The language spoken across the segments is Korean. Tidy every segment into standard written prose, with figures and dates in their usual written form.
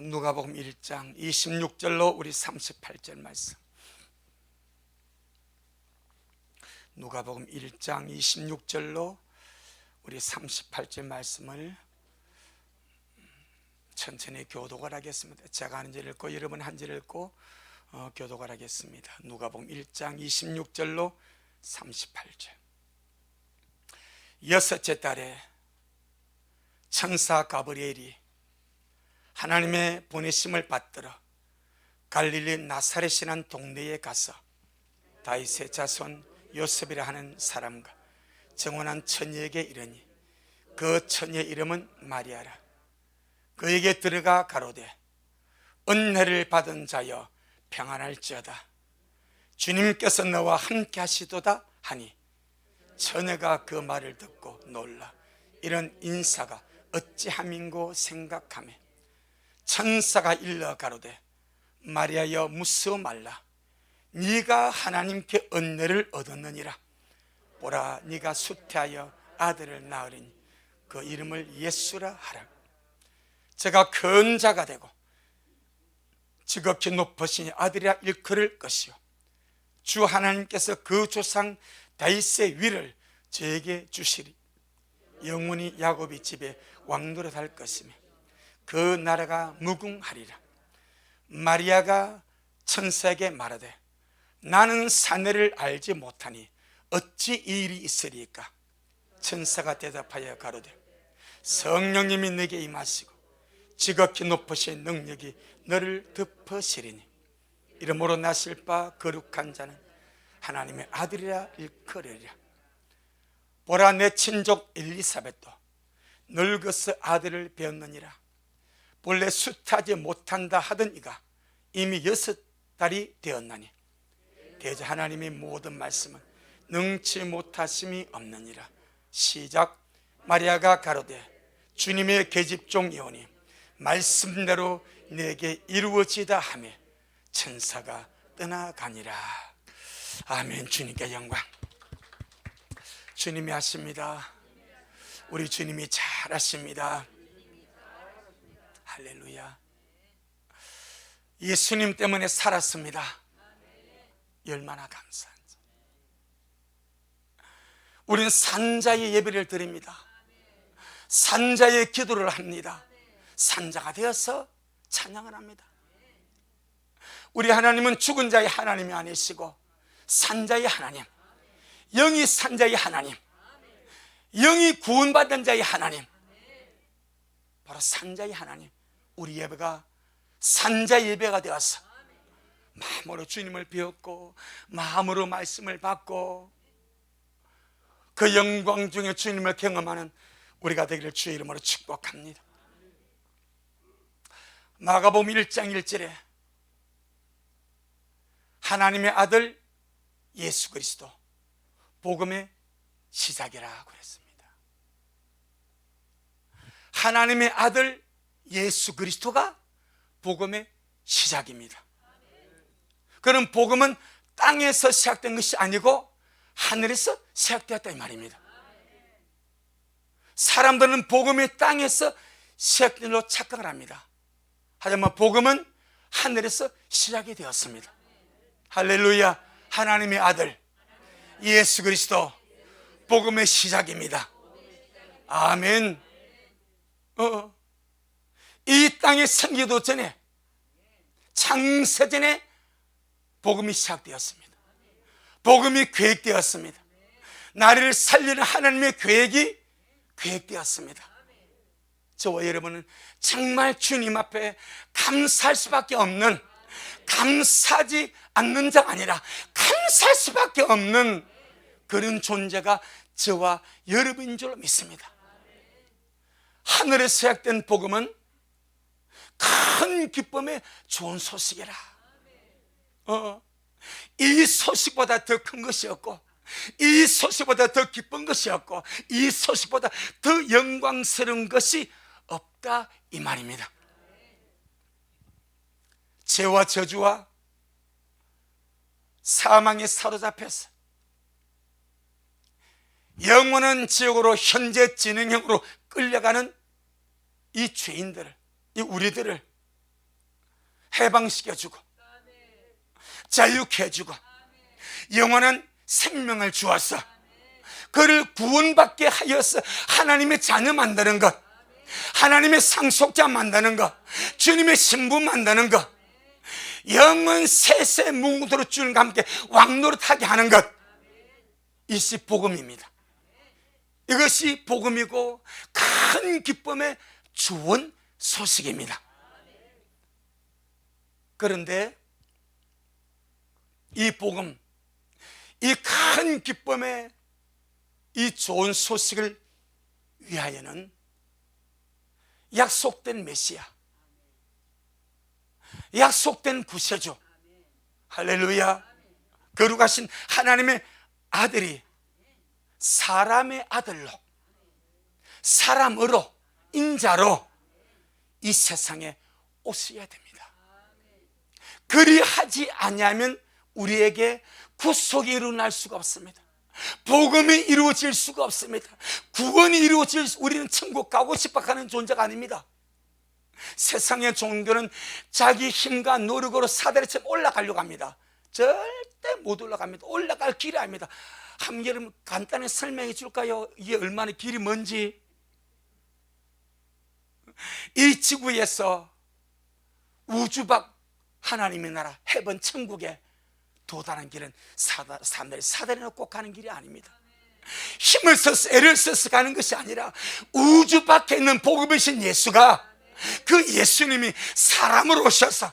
누가복음 1장 26절로 우리 38절 말씀. 누가복음 1장 26절로 우리 38절 말씀을 천천히 교독을 하겠습니다. 제가 한 절 읽고 여러분 한 절 읽고 교독을 하겠습니다. 누가복음 1장 26절로 38절. 여섯째 달에 천사 가브리엘이 하나님의 보내심을 받들어 갈릴리 나사렛이라는 동네에 가서 다윗의 자손 요셉이라 하는 사람과 정혼한 처녀에게 이르니 그 처녀의 이름은 마리아라. 그에게 들어가 가로되 은혜를 받은 자여 평안할지어다. 주님께서 너와 함께 하시도다 하니 처녀가 그 말을 듣고 놀라 이런 인사가 어찌함인고 생각하며 천사가 일러 가로되 마리아여 무서워 말라. 네가 하나님께 은혜를 얻었느니라. 보라 네가 수태하여 아들을 낳으리니 그 이름을 예수라 하라. 제가 큰 자가 되고 지극히 높으신 아들이라 일컬을 것이요 주 하나님께서 그 조상 다윗의 위를 저에게 주시리. 영원히 야곱의 집에 왕노릇 할 것이며 그 나라가 무궁하리라. 마리아가 천사에게 말하되 나는 사내를 알지 못하니 어찌 이 일이 있으리까? 천사가 대답하여 가로되 성령님이 네게 임하시고 지극히 높으신 능력이 너를 덮으시리니 이러므로 나실 바 거룩한 자는 하나님의 아들이라 일컬으리라. 보라 내 친족 엘리사벳도 늙어서 아들을 배었느니라. 본래 수태하지 못한다 하던 이가 이미 6달이 되었나니 대저 하나님의 모든 말씀은 능치 못하심이 없느니라. 시작. 마리아가 가로되 주님의 계집종이오니 말씀대로 내게 이루어지다 하며 천사가 떠나가니라. 아멘. 주님께 영광. 주님이 하십니다. 우리 주님이 잘하십니다. 할렐루야. 예수님 때문에 살았습니다. 얼마나 감사한지. 우리는 산자의 예배를 드립니다. 산자의 기도를 합니다. 산자가 되어서 찬양을 합니다. 우리 하나님은 죽은 자의 하나님이 아니시고 산자의 하나님, 영이 산자의 하나님, 영이 구원받은 자의 하나님, 바로 산자의 하나님. 우리 예배가 산자 예배가 되어서 마음으로 주님을 배웠고 마음으로 말씀을 받고 그 영광 중에 주님을 경험하는 우리가 되기를 주의 이름으로 축복합니다. 마가복음 1장 1절에 하나님의 아들 예수 그리스도 복음의 시작이라고 그랬습니다. 하나님의 아들 예수 그리스도가 복음의 시작입니다. 그럼 복음은 땅에서 시작된 것이 아니고 하늘에서 시작되었다 이 말입니다. 사람들은 복음이 땅에서 시작된 걸로 착각을 합니다. 하지만 복음은 하늘에서 시작이 되었습니다. 할렐루야. 하나님의 아들 예수 그리스도 복음의 시작입니다. 아멘. 이 땅에 생기도 전에 창세전에 복음이 시작되었습니다. 복음이 계획되었습니다. 나를 살리는 하나님의 계획이 계획되었습니다. 저와 여러분은 정말 주님 앞에 감사할 수밖에 없는, 감사하지 않는 자가 아니라 감사할 수밖에 없는 그런 존재가 저와 여러분인 줄 믿습니다. 하늘에 시작된 복음은 큰 기쁨의 좋은 소식이라. 이 소식보다 더 큰 것이 없고 이 소식보다 더 기쁜 것이 없고 이 소식보다 더 영광스러운 것이 없다 이 말입니다. 죄와 저주와 사망에 사로잡혀서 영원한 지옥으로 현재 진행형으로 끌려가는 이 죄인들을, 이 우리들을 해방시켜주고 자유케 해주고 영원한 생명을 주어서 그를 구원받게 하여서 하나님의 자녀 만드는 것, 하나님의 상속자 만드는 것, 주님의 신부 만드는 것, 영원 세세 무궁토로 주님과 함께 왕노릇하게 하는 것, 이것이 복음입니다. 이것이 복음이고 큰 기쁨의 좋은 소식입니다. 그런데 이 복음, 이 큰 기쁨의 이 좋은 소식을 위하여는 약속된 메시아, 약속된 구세주, 할렐루야, 거룩하신 하나님의 아들이 사람의 아들로, 사람으로, 인자로 이 세상에 오셔야 됩니다. 그리하지 아니하면 우리에게 구속이 일어날 수가 없습니다. 복음이 이루어질 수가 없습니다. 구원이 이루어질, 우리는 천국 가고 싶어 하는 존재가 아닙니다. 세상의 종교는 자기 힘과 노력으로 사다리처럼 올라가려고 합니다. 절대 못 올라갑니다. 올라갈 길이 아닙니다. 한번 간단히 설명해 줄까요? 이게 얼마나 길이 먼지. 이 지구에서 우주 밖 하나님의 나라 헤븐 천국에 도달한 길은 사다리는 꼭 가는 길이 아닙니다. 힘을 써서 애를 써서 가는 것이 아니라 우주 밖에 있는 복음이신 예수가, 그 예수님이 사람으로 오셔서,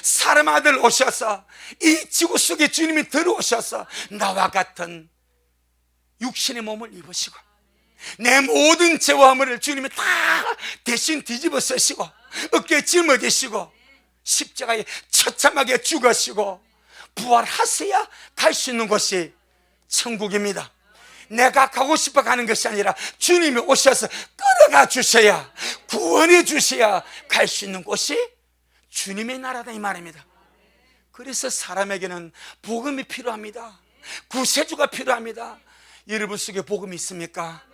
사람 아들 오셔서 이 지구 속에 주님이 들어오셔서 나와 같은 육신의 몸을 입으시고 내 모든 죄와 허물을 주님이 다 대신 뒤집어 쓰시고 어깨에 짊어지시고 십자가에 처참하게 죽으시고 부활하셔야 갈 수 있는 곳이 천국입니다. 내가 가고 싶어 가는 것이 아니라 주님이 오셔서 끌어가 주셔야, 구원해 주셔야 갈 수 있는 곳이 주님의 나라다, 이 말입니다. 그래서 사람에게는 복음이 필요합니다. 구세주가 필요합니다. 여러분 속에 복음이 있습니까?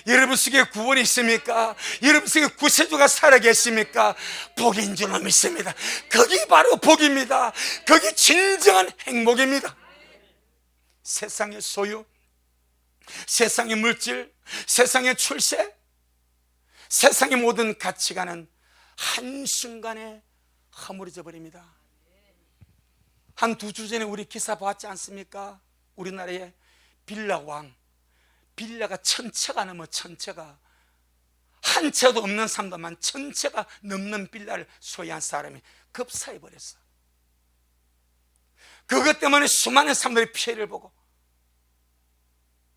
여러분 속에 구원이 있습니까? 여러분 속에 구세주가 살아계십니까? 복인 줄 믿습니다. 그게 바로 복입니다. 그게 진정한 행복입니다. 세상의 소유, 세상의 물질, 세상의 출세, 세상의 모든 가치관은 한순간에 허물어져 버립니다. 한 2주 전에 우리 기사 보았지 않습니까? 우리나라의 빌라왕, 빌라가 1000채가 넘어, 1000채가, 한 채도 없는 사람들만 1000채가 넘는 빌라를 소유한 사람이 급사해 버렸어. 그것 때문에 수많은 사람들이 피해를 보고,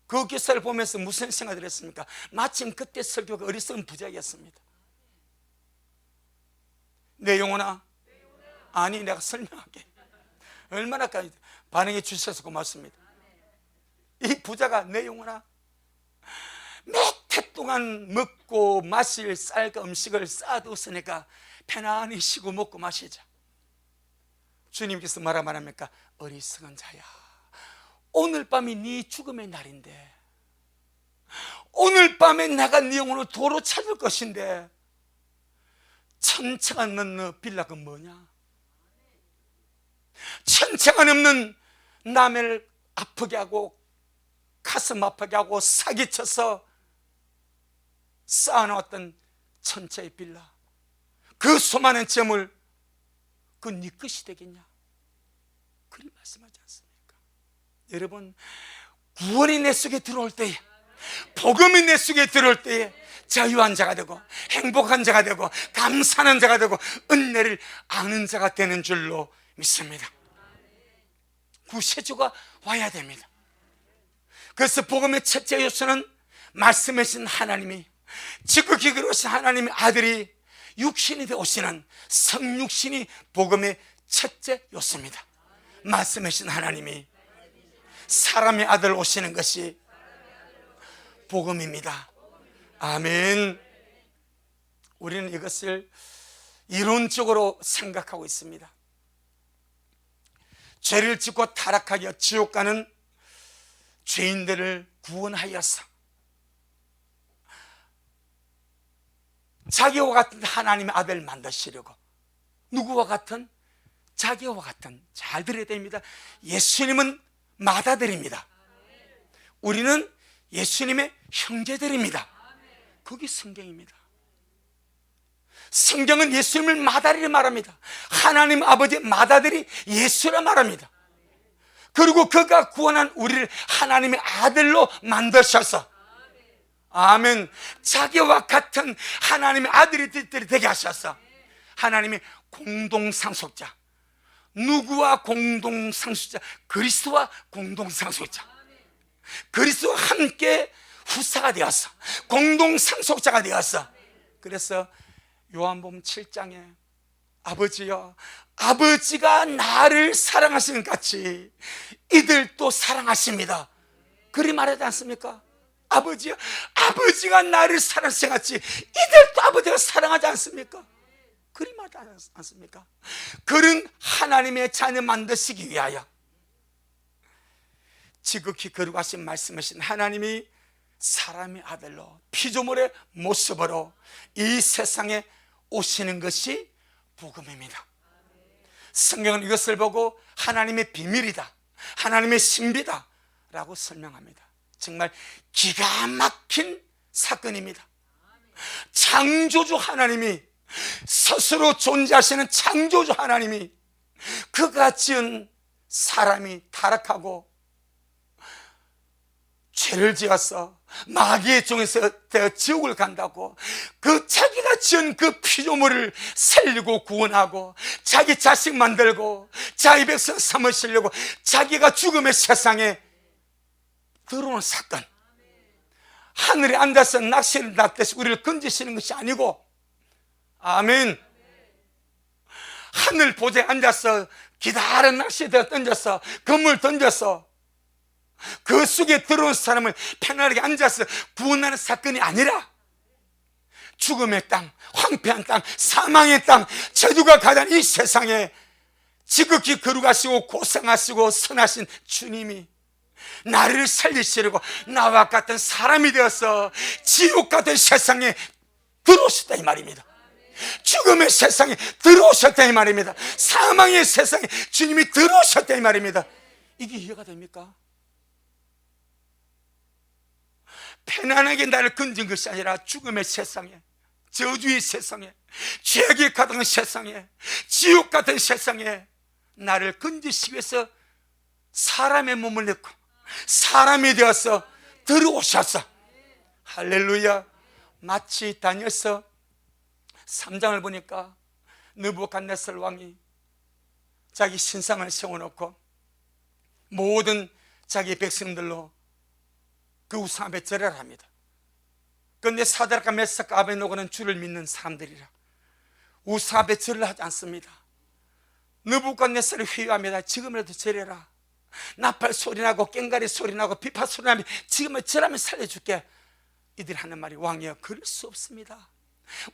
그 기사를 보면서 무슨 생각을 했습니까? 마침 그때 설교가 어리석은 부작이었습니다. 내 영혼아, 아니 내가 설명할게. 얼마나 반응해 주셔서 고맙습니다. 이 부자가 내 영혼아, 몇 해 동안 먹고 마실 쌀과 음식을 쌓아두었으니까 편안히 쉬고 먹고 마시자. 주님께서 뭐라 말합니까? 어리석은 자야, 오늘 밤이 네 죽음의 날인데, 오늘 밤에 내가 네 영혼을 도로 찾을 것인데 1000채가 넘는 빌라가 뭐냐? 1000채가 넘는 남을 아프게 하고 가슴 아프게 하고 사기쳐서 쌓아놓았던 1000채의 빌라, 그 수많은 재물, 그 네 것이 되겠냐? 그리 말씀하지 않습니까? 여러분, 구원이 내 속에 들어올 때에, 복음이 내 속에 들어올 때에 자유한 자가 되고 행복한 자가 되고 감사하는 자가 되고 은혜를 아는 자가 되는 줄로 믿습니다. 구세주가 와야 됩니다. 그래서 복음의 첫째 요소는 말씀하신 하나님이, 지극히 그러신 하나님의 아들이 육신이 되어 오시는 성육신이 복음의 첫째 요소입니다. 말씀하신 하나님이 사람의 아들 오시는 것이 복음입니다. 아멘. 우리는 이것을 이론적으로 생각하고 있습니다. 죄를 짓고 타락하여 지옥 가는 죄인들을 구원하여서 자기와 같은 하나님의 아들 만드시려고, 누구와 같은? 자기와 같은, 잘 들어야 됩니다. 예수님은 맏아들입니다. 우리는 예수님의 형제들입니다. 그게 성경입니다. 성경은 예수님을 맏아들이라 말합니다. 하나님 아버지의 맏아들이 예수라 말합니다. 그리고 그가 구원한 우리를 하나님의 아들로 만드셔서, 아멘, 자기와 같은 하나님의 아들이 되게 하셔서 하나님의 공동상속자, 누구와 공동상속자? 그리스도와 공동상속자, 그리스도와 함께 후사가 되었어, 공동상속자가 되었어. 그래서 요한복음 7장에 아버지여, 아버지가 나를 사랑하시는 같이 이들도 사랑하십니다, 그리 말하지 않습니까? 아버지여, 아버지가 나를 사랑하시는 같이 이들도 아버지가 사랑하지 않습니까? 그리 말하지 않습니까? 그런 하나님의 자녀 만드시기 위하여 지극히 거룩하신 말씀하신 하나님이 사람의 아들로 피조물의 모습으로 이 세상에 오시는 것이 복음입니다. 성경은 이것을 보고 하나님의 비밀이다, 하나님의 신비다 라고 설명합니다. 정말 기가 막힌 사건입니다. 창조주 하나님이, 스스로 존재하시는 창조주 하나님이 그가 지은 사람이 타락하고 죄를 지어서 마귀의 종에서 지옥을 간다고, 그 자기가 지은 그 피조물을 살리고 구원하고 자기 자식 만들고 자기 백성 삼으시려고 자기가 죽음의 세상에 들어오는 사건, 하늘에 앉아서 낚시를 낚듯이 우리를 건지시는 것이 아니고, 아멘, 하늘 보좌에 앉아서 기다란 낚시대에 던져서 그물 던져서 그 속에 들어온 사람을 편안하게 앉아서 구원하는 사건이 아니라 죽음의 땅, 황폐한 땅, 사망의 땅, 저주가 가득한 이 세상에 지극히 거룩하시고 고상하시고 선하신 주님이 나를 살리시려고 나와 같은 사람이 되어서 지옥 같은 세상에 들어오셨다 이 말입니다. 죽음의 세상에 들어오셨다 이 말입니다. 사망의 세상에 주님이 들어오셨다 이 말입니다. 이게 이해가 됩니까? 편안하게 나를 건진 것이 아니라 죽음의 세상에, 저주의 세상에, 죄악이 가득한 세상에, 지옥 같은 세상에 나를 건지시기 위해서 사람의 몸을 내고 사람이 되어서 들어오셔서, 할렐루야. 마치 다니엘서 3장을 보니까 느부갓네살 왕이 자기 신상을 세워놓고 모든 자기 백성들로 그 우상 앞에 절을 합니다. 그런데 사드락과 메삭과 아벳네고는 주를 믿는 사람들이라 우상 앞에 절을 하지 않습니다. 느부갓네살이 회유합니다. 지금이라도 절해라. 나팔 소리나고 꽹가리 소리나고 비파 소리나면 지금은 절하면 살려줄게. 이들이 하는 말이, 왕이여, 그럴 수 없습니다.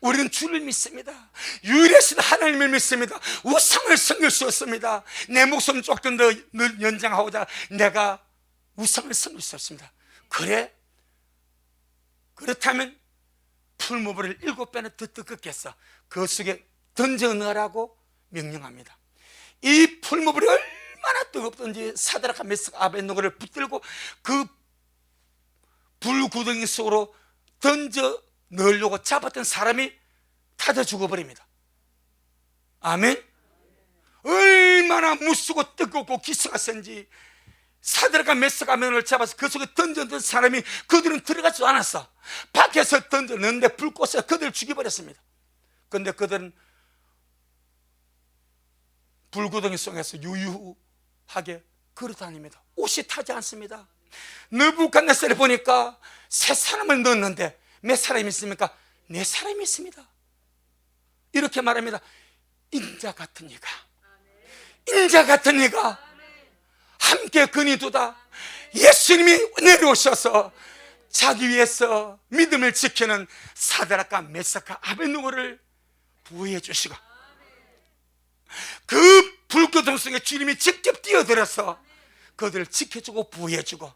우리는 주를 믿습니다. 유일하신 하나님을 믿습니다. 우상을 섬길 수 없습니다. 내 목숨 조금 더 연장하고자 내가 우상을 섬길 수 없습니다. 그래? 그렇다면 풀무불을 7배나 더 뜨겁겠어. 그 속에 던져 넣으라고 명령합니다. 이 풀무불이 얼마나 뜨겁든지 사드락과 메삭과 아벳네고를 붙들고 그 불구덩이 속으로 던져 넣으려고 잡았던 사람이 타져 죽어버립니다. 아멘. 얼마나 무수고 뜨겁고 기스가 센지 사드락과 메삭과 아벳네고를 잡아서 그 속에 던져던 사람이 그들은 들어가지도 않았어. 밖에서 던져 넣는데 불꽃에 그들을 죽여버렸습니다. 그런데 그들은 불구덩이 속에서 유유하게 걸어다닙니다. 옷이 타지 않습니다. 느부갓네살을 보니까 세 사람을 넣었는데 몇 사람이 있습니까? 4사람이 있습니다. 이렇게 말합니다. 인자 같은 이가, 인자 같은 이가 함께 근이두다. 예수님이 내려오셔서 자기 위해서 믿음을 지키는 사드락과 메삭과 아벳네고를 보호해 주시고 그 불구덩 속에 주님이 직접 뛰어들어서 그들을 지켜주고 보호해주고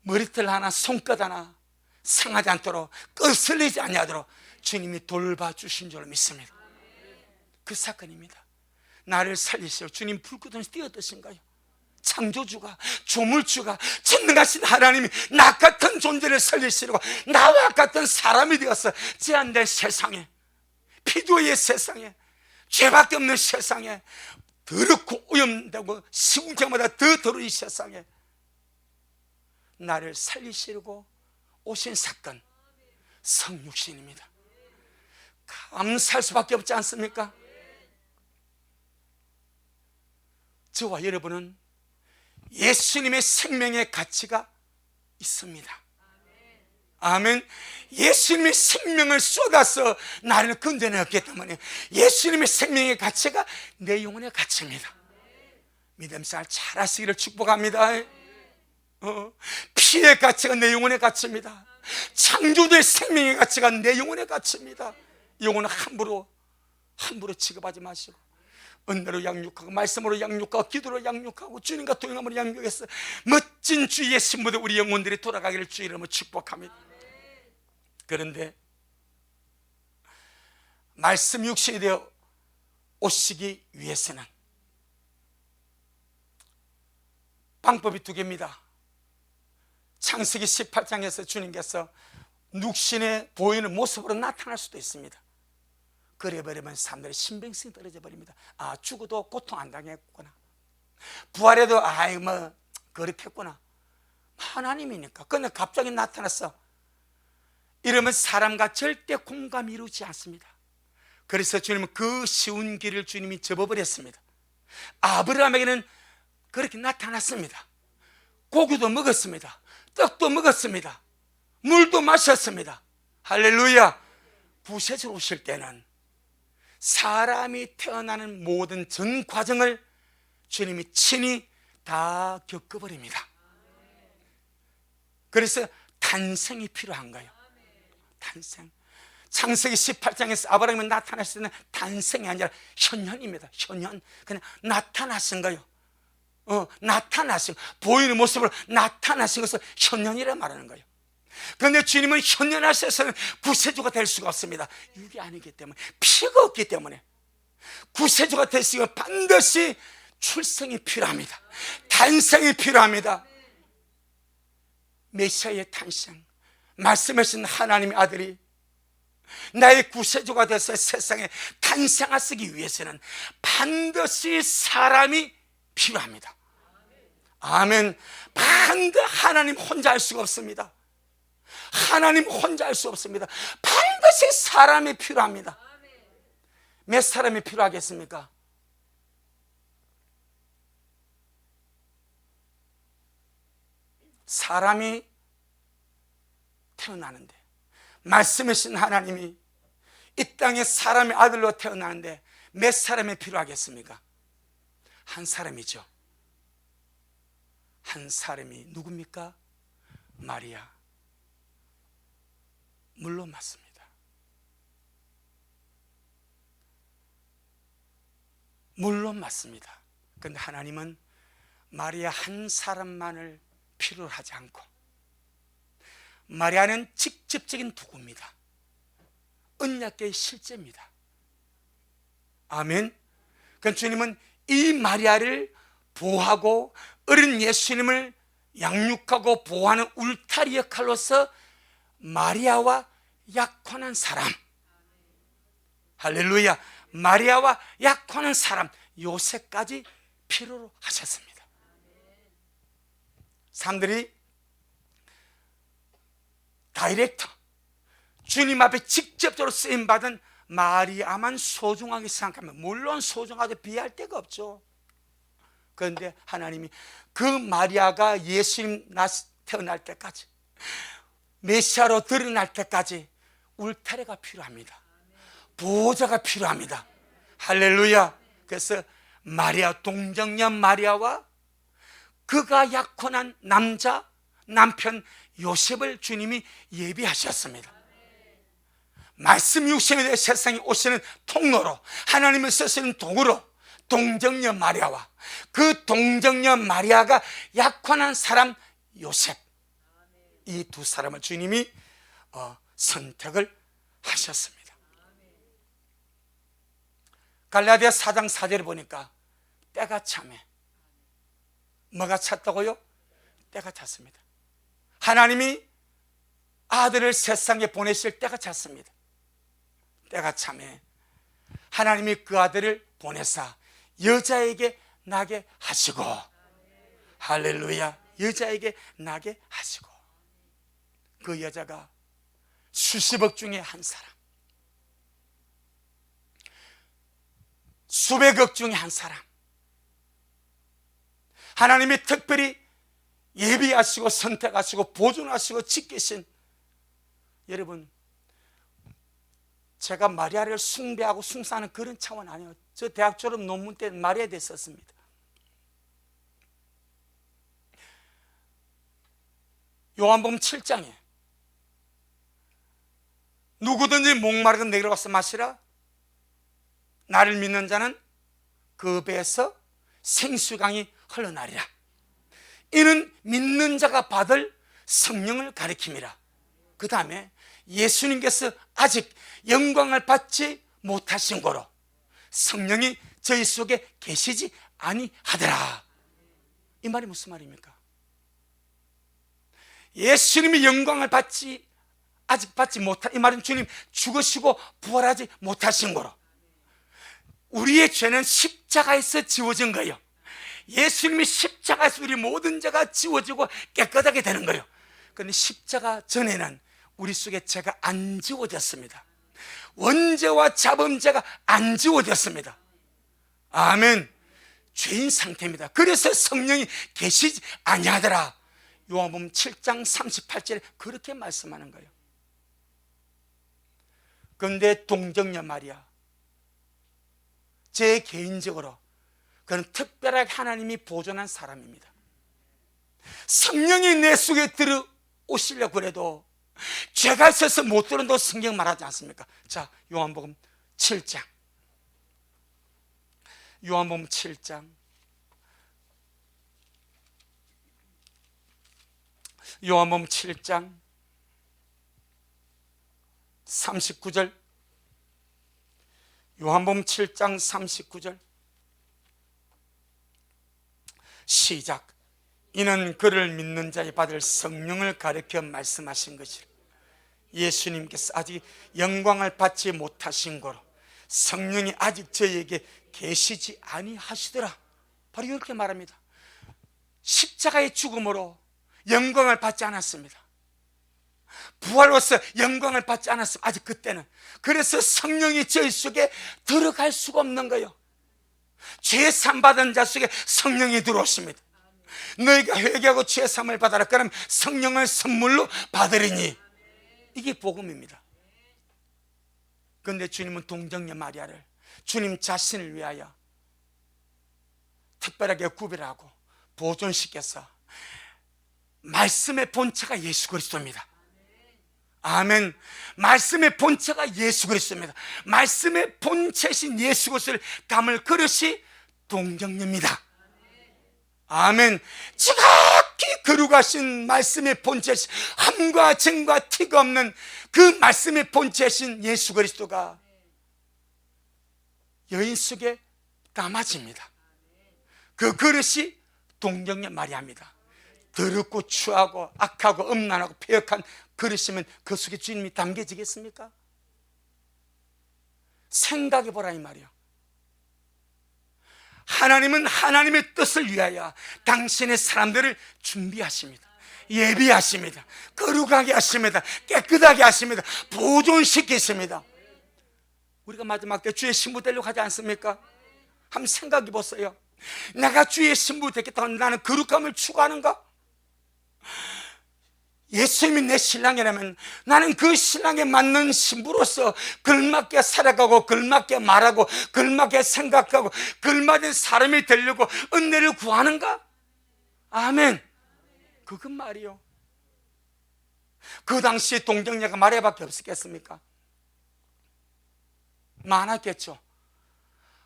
머리털 하나 손끝 하나 상하지 않도록 거슬리지 아니하도록 주님이 돌봐주신 줄 믿습니다. 그 사건입니다. 나를 살리시오. 주님 불구덩이 뛰어드신가요? 창조주가, 조물주가, 전능하신 하나님이 나 같은 존재를 살리시려고 나와 같은 사람이 되어서 제한된 세상에, 피조의 세상에, 죄밖에 없는 세상에, 더럽고 오염되고 시궁창마다 더 더러운 이 세상에 나를 살리시려고 오신 사건, 성육신입니다. 감사할 수밖에 없지 않습니까? 저와 여러분은 예수님의 생명의 가치가 있습니다. 아멘. 예수님의 생명을 쏟아서 나를 건져내었기 때문에 예수님의 생명의 가치가 내 영혼의 가치입니다. 믿음생활 잘 하시기를 축복합니다. 피의 가치가 내 영혼의 가치입니다. 창조주의 생명의 가치가 내 영혼의 가치입니다. 영혼은 함부로 취급하지 마시고 은혜로 양육하고 말씀으로 양육하고 기도로 양육하고 주님과 동행함으로 양육해서 멋진 주의 신부들 우리 영혼들이 돌아가기를 주의 이름으로 축복합니다. 그런데 말씀 육신이 되어 오시기 위해서는 방법이 두 개입니다. 창세기 18장에서 주님께서 육신에 보이는 모습으로 나타날 수도 있습니다. 그래버리면 사람들의 신빙성이 떨어져 버립니다. 아, 죽어도 고통 안 당했구나, 부활해도 아이 뭐 그렇겠구나, 하나님이니까. 근데 갑자기 나타났어 이러면 사람과 절대 공감이 이루지 않습니다. 그래서 주님은 그 쉬운 길을 주님이 접어버렸습니다. 아브라함에게는 그렇게 나타났습니다. 고기도 먹었습니다. 떡도 먹었습니다. 물도 마셨습니다. 할렐루야. 구세주로 오실 때는 사람이 태어나는 모든 전 과정을 주님이 친히 다 겪어버립니다. 그래서 탄생이 필요한 거예요. 탄생. 창세기 18장에서 아브라함이 나타났을 때는 탄생이 아니라 현현입니다. 현현. 그냥 나타나신 거예요. 나타나신, 보이는 모습으로 나타나신 것을 현현이라 말하는 거예요. 그런데 주님은 현현하셔서는 구세주가 될 수가 없습니다. 육이 아니기 때문에, 피가 없기 때문에. 구세주가 되시면 반드시 출생이 필요합니다. 탄생이 필요합니다. 메시아의 탄생, 말씀하신 하나님의 아들이 나의 구세주가 돼서 세상에 탄생하시기 위해서는 반드시 사람이 필요합니다. 아멘. 반드시 하나님 혼자 할 수가 없습니다. 하나님 혼자 할 수 없습니다. 반드시 사람이 필요합니다. 몇 사람이 필요하겠습니까? 사람이 태어나는데, 말씀하신 하나님이 이 땅에 사람의 아들로 태어나는데 몇 사람이 필요하겠습니까? 한 사람이죠. 한 사람이 누굽니까? 마리아. 물론 맞습니다. 물론 맞습니다. 그런데 하나님은 마리아 한 사람만을 필요로 하지 않고, 마리아는 직접적인 도구입니다. 언약궤의 실제입니다. 아멘. 그러니까 주님은 이 마리아를 보호하고 어린 예수님을 양육하고 보호하는 울타리 역할로서 마리아와 약혼한 사람, 할렐루야, 마리아와 약혼한 사람 요셉까지 필요로 하셨습니다. 사람들이 다이렉터, 주님 앞에 직접적으로 쓰임받은 마리아만 소중하게 생각하면 물론 소중하게 비할 데가 없죠. 그런데 하나님이 그 마리아가 예수님 태어날 때까지, 메시아로 드러날 때까지 울타리가 필요합니다. 보호자가 필요합니다. 할렐루야. 그래서 마리아, 동정녀 마리아와 그가 약혼한 남편 요셉을 주님이 예비하셨습니다. 말씀 육신에 대해 세상에 오시는 통로로, 하나님을 쓰시는 도구로 동정녀 마리아와 그 동정녀 마리아가 약혼한 사람 요셉, 이 두 사람을 주님이 선택을 하셨습니다. 갈라디아 4장 4절을 보니까 때가 차매. 뭐가 찼다고요? 때가 찼습니다. 하나님이 아들을 세상에 보내실 때가 찼습니다. 때가 차매 하나님이 그 아들을 보내사 여자에게 나게 하시고, 할렐루야, 여자에게 나게 하시고, 그 여자가 수십억 중에 한 사람, 수백억 중에 한 사람, 하나님이 특별히 예비하시고 선택하시고 보존하시고 지키신, 여러분, 제가 마리아를 숭배하고 숭상하는 그런 차원 아니에요. 저 대학 졸업 논문 때 마리아에 대해 썼습니다. 요한복음 7장에 누구든지 목마르건 내게로 와서 마시라. 나를 믿는 자는 그 배에서 생수강이 흘러나리라. 이는 믿는 자가 받을 성령을 가리킴이라. 그 다음에 예수님께서 아직 영광을 받지 못하신 거로 성령이 저희 속에 계시지 아니하더라. 이 말이 무슨 말입니까? 예수님이 영광을 아직 받지 못한, 이 말은 주님 죽으시고 부활하지 못하신 거로 우리의 죄는 십자가에서 지워진 거예요. 예수님이 십자가에서 우리 모든 죄가 지워지고 깨끗하게 되는 거예요. 그런데 십자가 전에는 우리 속에 죄가 안 지워졌습니다. 원죄와 자범죄가 안 지워졌습니다. 아멘. 죄인 상태입니다. 그래서 성령이 계시지 아니하더라. 요한복음 7장 38절에 그렇게 말씀하는 거예요. 그런데 동정녀 마리아, 제 개인적으로 그는 특별하게 하나님이 보존한 사람입니다. 성령이 내 속에 들어오시려고 그래도 죄가 있어서 못 들어온다고 성경 말하지 않습니까? 자, 요한복음 7장, 요한복음 7장, 요한복음 7장 39절, 요한복음 7장 39절 시작. 이는 그를 믿는 자에 받을 성령을 가리켜 말씀하신 것이라. 예수님께서 아직 영광을 받지 못하신 거로 성령이 아직 저에게 계시지 아니하시더라. 바로 이렇게 말합니다. 십자가의 죽음으로 영광을 받지 않았습니다. 부활로서 영광을 받지 않았습니다. 아직 그때는. 그래서 성령이 저희 속에 들어갈 수가 없는 거예요. 죄 산 받은 자 속에 성령이 들어오십니다. 너희가 회개하고 죄 사함을 받아라. 그럼 성령을 선물로 받으리니. 이게 복음입니다. 그런데 주님은 동정녀 마리아를 주님 자신을 위하여 특별하게 구별하고 보존시켜서 말씀의 본체가 예수 그리스도입니다. 아멘. 말씀의 본체가 예수 그리스도입니다. 말씀의 본체신 예수 그리스도를 담을 그릇이 동정녀입니다. 아멘. 지극히 거룩하신 말씀의 본체신, 함과 증과 티가 없는 그 말씀의 본체신 예수 그리스도가 여인 속에 담아집니다. 그 그릇이 동정녀 마리아입니다. 더럽고 추하고 악하고 음란하고 폐역한 그릇이면 그 속에 주님이 담겨지겠습니까? 생각해 보라 이 말이요. 하나님은 하나님의 뜻을 위하여 당신의 사람들을 준비하십니다. 예비하십니다. 거룩하게 하십니다. 깨끗하게 하십니다. 보존시키십니다. 우리가 마지막 때 주의 신부 되려고 하지 않습니까? 한번 생각해 보세요. 내가 주의 신부 되겠다고 나는 거룩함을 추구하는가? 예수님이 내 신랑이라면 나는 그 신랑에 맞는 신부로서 걸맞게 살아가고 걸맞게 말하고 걸맞게 생각하고 걸맞은 사람이 되려고 은혜를 구하는가? 아멘. 그건 말이요. 그 당시에 동정녀가 마리아밖에 없었겠습니까? 많았겠죠.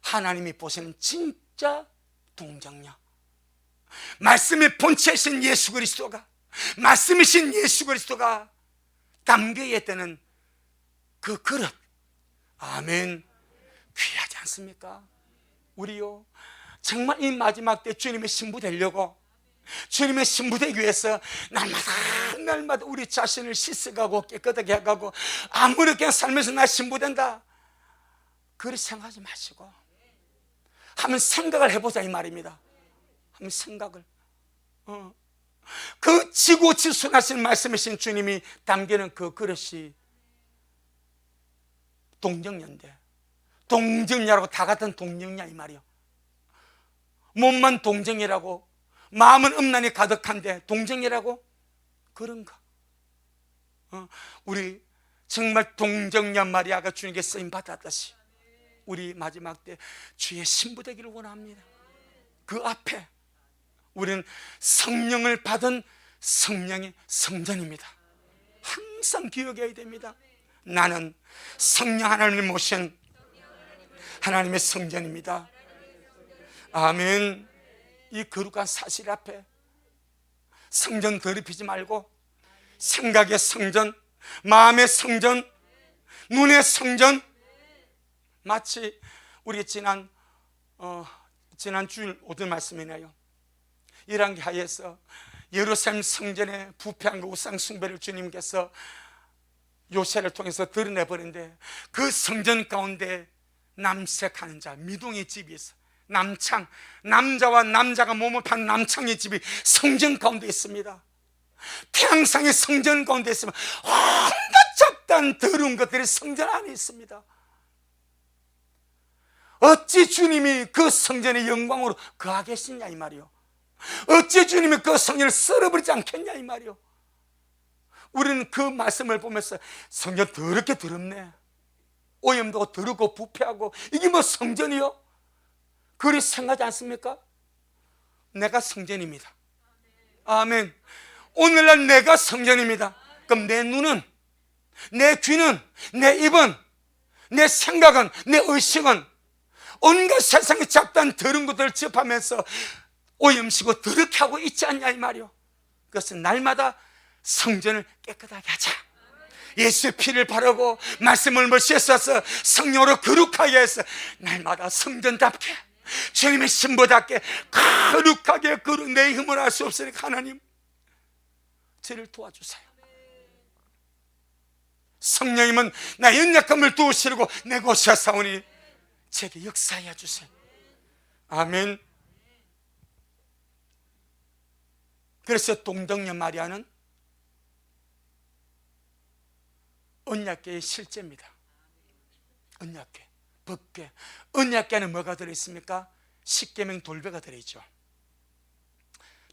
하나님이 보시는 진짜 동정녀, 말씀의 본체이신 예수 그리스도가, 말씀이신 예수 그리스도가 담겨야 되는 그 그릇, 아멘, 귀하지 않습니까? 우리요, 정말 이 마지막 때 주님의 신부 되려고, 주님의 신부 되기 위해서 날마다 우리 자신을 씻어가고 깨끗하게 해가고, 아무렇게 살면서 나 신부 된다 그렇게 생각하지 마시고 한번 생각을 해보자 이 말입니다. 한번 생각을. 그 지고지순하신 말씀이신 주님이 담기는 그 그릇이 동정녀인데, 동정녀라고 다 같은 동정녀 이 말이요. 몸만 동정이라고, 마음은 음란이 가득한데 동정이라고? 그런가? 우리 정말 동정녀 마리아가 주님께 쓰임 받았듯이 우리 마지막 때 주의 신부 되기를 원합니다. 그 앞에 우리는 성령을 받은 성령의 성전입니다. 항상 기억해야 됩니다. 나는 성령 하나님을 모신 하나님의 성전입니다. 아멘. 이 거룩한 사실 앞에 성전 더럽히지 말고 생각의 성전, 마음의 성전, 눈의 성전, 마치 우리 지난 주일 오늘 말씀이네요. 열왕기하에서 예루살렘 성전에 부패한 그 우상 숭배를 주님께서 요새를 통해서 드러내버린데, 그 성전 가운데 남색하는 자, 미동의 집이 있어. 남창, 남자와 남자가 몸을 판 남창의 집이 성전 가운데 있습니다. 태양상의 성전 가운데 있으면 온갖 잡다한 더러운 것들이 성전 안에 있습니다. 어찌 주님이 그 성전의 영광으로 거하겠느냐 이 말이요. 어찌 주님이 그 성전을 썰어버리지 않겠냐 이 말이요. 우리는 그 말씀을 보면서 성전 더럽게 더럽네, 오염도 더럽고 부패하고 이게 뭐 성전이요? 그리 생각하지 않습니까? 내가 성전입니다. 아멘. 오늘날 내가 성전입니다. 그럼 내 눈은, 내 귀는, 내 입은, 내 생각은, 내 의식은 온갖 세상에 잡다한 더러운 것들을 접하면서 오염시고 더럽게 하고 있지 않냐 이 말이요. 그것은 날마다 성전을 깨끗하게 하자. 예수의 피를 바르고 말씀을 씻어서 성령으로 거룩하게 해서 날마다 성전답게, 주님의 신부답게 거룩하게, 내 힘을 할 수 없으니까 하나님 저를 도와주세요. 성령님은 나의 연약함을 도우시려고 내가 오셨사오니 제게 역사해 주세요. 아멘. 그래서 동정녀 마리아는 언약궤의 실제입니다. 언약궤, 법궤. 언약궤 안에 뭐가 들어있습니까? 십계명 돌배가 들어있죠.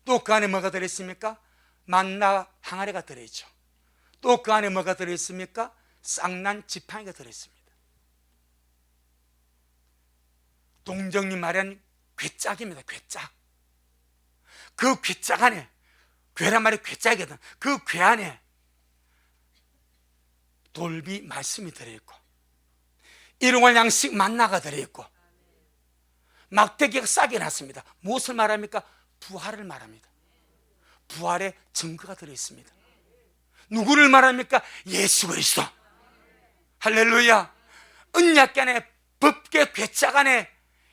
또 그 안에 뭐가 들어있습니까? 만나 항아리가 들어있죠. 또 그 안에 뭐가 들어있습니까? 쌍난 지팡이가 들어있습니다. 동정녀 마리아는 궤짝입니다. 궤짝. 그 궤짝 안에, 궤란 말이 궤짝이거든. 그 궤 안에 돌비 말씀이 들어있고, 일용할 양식 만나가 들어있고, 막대기가 싸게 났습니다. 무엇을 말합니까? 부활을 말합니다. 부활의 증거가 들어있습니다. 누구를 말합니까? 예수 그리스도. 할렐루야. 언약궤 안에, 법궤 궤짝 안에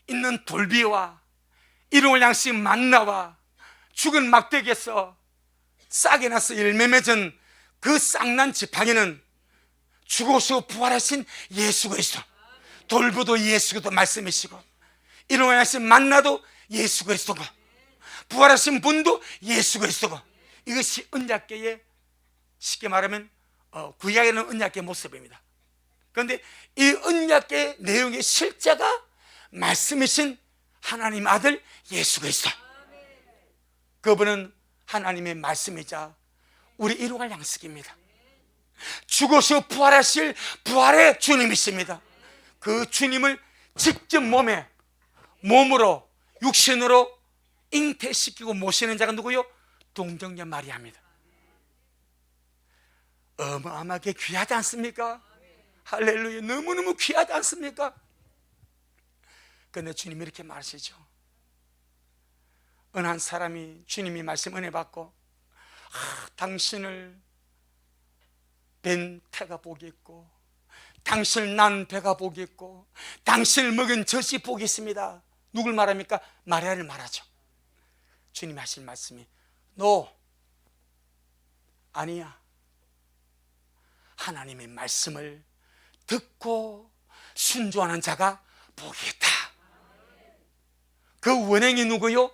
있는 돌비와 일용할 양식 만나와 죽은 막대기에서 싸게 나서 열매 맺은 그 쌍난 지팡이는 죽어서 부활하신 예수 그리스도, 돌부도 예수 그리스도 말씀이시고, 일용할 양식 만나도 예수 그리스도고, 부활하신 분도 예수 그리스도고, 이것이 언약궤의, 쉽게 말하면 구약에는 언약궤의 모습입니다. 그런데 이 언약궤의 내용의 실제가 말씀이신 하나님 아들 예수 그리스도. 그분은 하나님의 말씀이자 우리 일용할 양식입니다. 죽어서 부활하실 부활의 주님이십니다. 그 주님을 직접 몸으로 육신으로 잉태시키고 모시는 자가 누구요? 동정녀 마리아입니다. 어마어마하게 귀하지 않습니까? 할렐루야. 너무너무 귀하지 않습니까? 그런데 주님이 이렇게 말하시죠. 어느 한 사람이 주님이 말씀 은혜 받고, 당신을 뵌 태가 복이 있고 당신을 낳은 배가 복이 있고 당신을 먹인 젖이 복이 있습니다. 누굴 말합니까? 마리아를 말하죠. 주님이 하신 말씀이 너 아니야. 하나님의 말씀을 듣고 순종하는 자가 복이 있다. 그 원행이 누구요?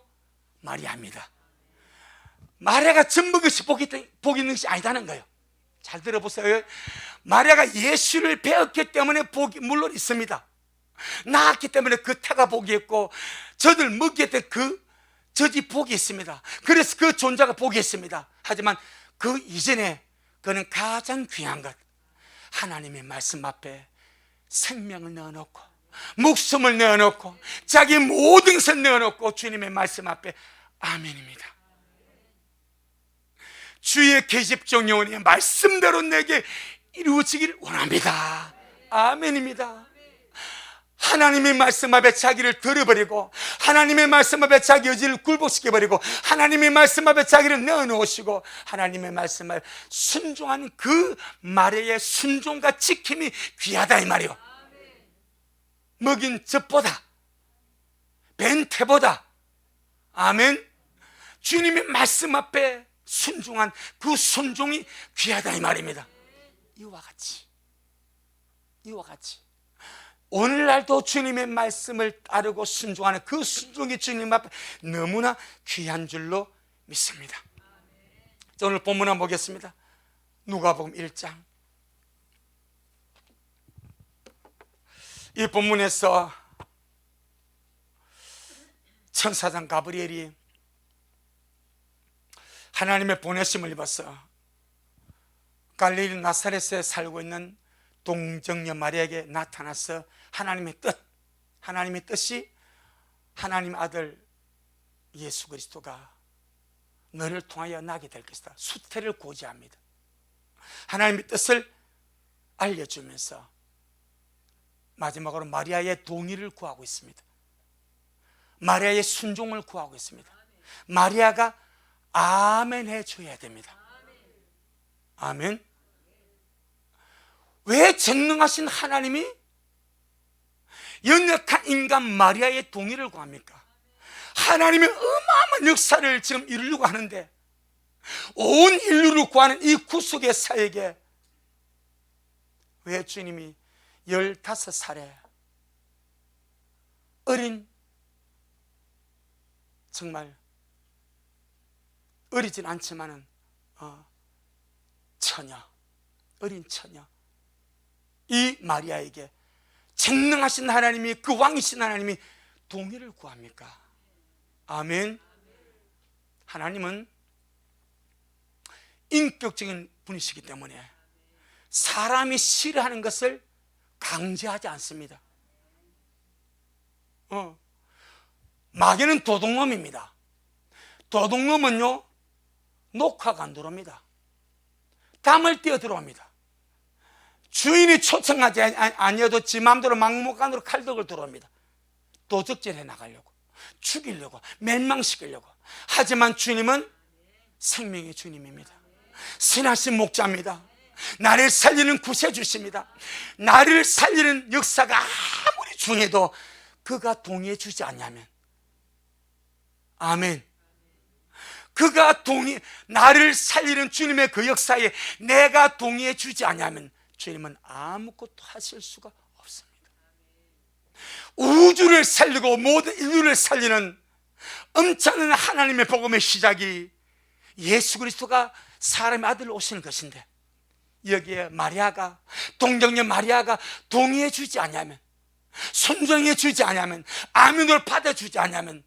마리아입니다. 마리아가 젖 먹은 것이 복이 있는 것이 아니다는 거예요. 잘 들어보세요. 마리아가 예수를 배웠기 때문에 복이 물론 있습니다. 낳았기 때문에 그 태가 복이 있고 젖을 먹게 된 그 젖이 복이 있습니다. 그래서 그 존재가 복이 있습니다. 하지만 그 이전에 그는 가장 귀한 것, 하나님의 말씀 앞에 생명을 넣어놓고 목숨을 내어놓고 자기 모든 것을 내어놓고 주님의 말씀 앞에 아멘입니다. 주의 계집종 영혼이 말씀대로 내게 이루어지기를 원합니다. 아멘입니다. 하나님의 말씀 앞에 자기를 들어버리고 하나님의 말씀 앞에 자기 의지를 굴복시켜버리고 하나님의 말씀 앞에 자기를 내어놓으시고 하나님의 말씀 앞에 순종하는 그 마리아의 순종과 지킴이 귀하다 이 말이요. 먹인 젖보다 벤 태보다 아멘 주님의 말씀 앞에 순종한 그 순종이 귀하다 이 말입니다. 이와 같이 오늘날도 주님의 말씀을 따르고 순종하는 그 순종이 주님 앞에 너무나 귀한 줄로 믿습니다. 자, 오늘 본문 한번 보겠습니다. 누가복음 1장. 이 본문에서 천사장 가브리엘이 하나님의 보내심을 입어서 갈릴리 나사렛에 살고 있는 동정녀 마리아에게 나타나서 하나님의 뜻이 하나님 아들 예수 그리스도가 너를 통하여 나게 될 것이다. 수태를 고지합니다. 하나님의 뜻을 알려주면서 마지막으로 마리아의 동의를 구하고 있습니다. 마리아의 순종을 구하고 있습니다. 마리아가 아멘 해줘야 됩니다. 아멘. 왜 전능하신 하나님이 연약한 인간 마리아의 동의를 구합니까? 하나님의 어마어마한 역사를 지금 이루려고 하는데 온 인류를 구하는 이 구속의 사역에 왜 주님이 15살에 어린 정말 어리진 않지만은 어린 처녀 이 마리아에게 전능하신 하나님이 그 왕이신 하나님이 동의를 구합니까? 아멘. 하나님은 인격적인 분이시기 때문에 사람이 싫어하는 것을 강제하지 않습니다. 마귀는 도둑놈입니다. 도둑놈은요 녹화가 안 들어옵니다. 담을 띄어 들어옵니다. 주인이 초청하지 아니어도 지 마음대로 막무가내로 칼덕을 들어옵니다. 도적질해 나가려고, 죽이려고, 멸망시키려고. 하지만 주님은 생명의 주님입니다. 선하신 목자입니다. 나를 살리는 구세주십니다. 나를 살리는 역사가 아무리 중해도 그가 동의해 주지 않냐면 아멘. 그가 나를 살리는 주님의 그 역사에 내가 동의해 주지 않냐면 주님은 아무것도 하실 수가 없습니다. 우주를 살리고 모든 인류를 살리는 엄청난 하나님의 복음의 시작이 예수 그리스도가 사람의 아들로 오시는 것인데 여기에 마리아가 동정녀 마리아가 동의해 주지 않냐면 순종해 주지 않냐면 아멘을 받아주지 않냐면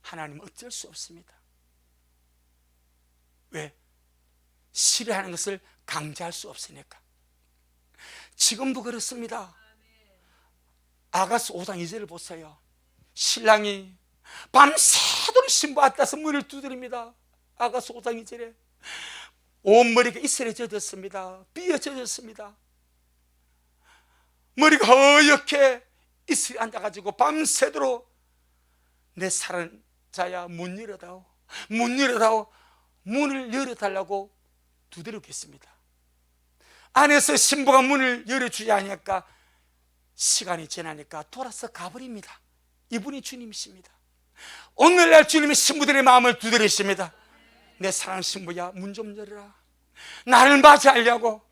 하나님은 어쩔 수 없습니다. 왜? 싫어하는 것을 강제할 수 없으니까. 지금도 그렇습니다. 아가서 5장 2절을 보세요. 신랑이 밤새도록 신부 앞에서 문을 두드립니다. 아가서 5장 2절에 온 머리가 이슬에 젖었습니다. 비에 젖었습니다. 머리가 허옇게 이슬에 앉아가지고 밤새도록 내 사랑하는 자야 문 열어다오, 문 열어다오, 문을 열어달라고 두드리겠습니다. 안에서 신부가 문을 열어주지 않으니까 시간이 지나니까 돌아서 가버립니다. 이분이 주님이십니다. 오늘날 주님이 신부들의 마음을 두드리십니다. 내 사랑하는 신부야, 문 좀 열어라. 나를 맞이하려고.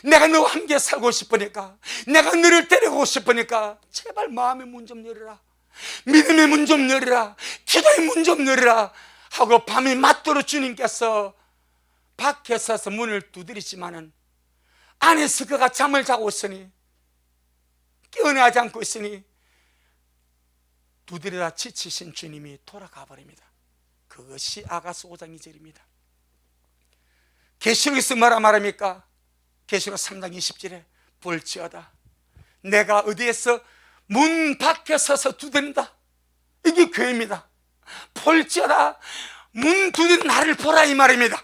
내가 너와 함께 살고 싶으니까, 내가 너를 데려가고 싶으니까 제발 마음의 문 좀 열어라. 믿음의 문 좀 열어라. 기도의 문 좀 열어라 하고 밤이 맞도록 주님께서 밖에 서서 문을 두드리지만은 안에서 그가 잠을 자고 있으니, 깨어나지 않고 있으니 두드리다 지치신 주님이 돌아가 버립니다. 그것이 아가서 5장 2절입니다. 계시록에서 뭐라 말합니까? 계시록 3장 20절에 볼지어다 내가 어디에서 문 밖에 서서 두드린다. 이게 교회입니다. 볼지어다 문 두드린 나를 보라 이 말입니다.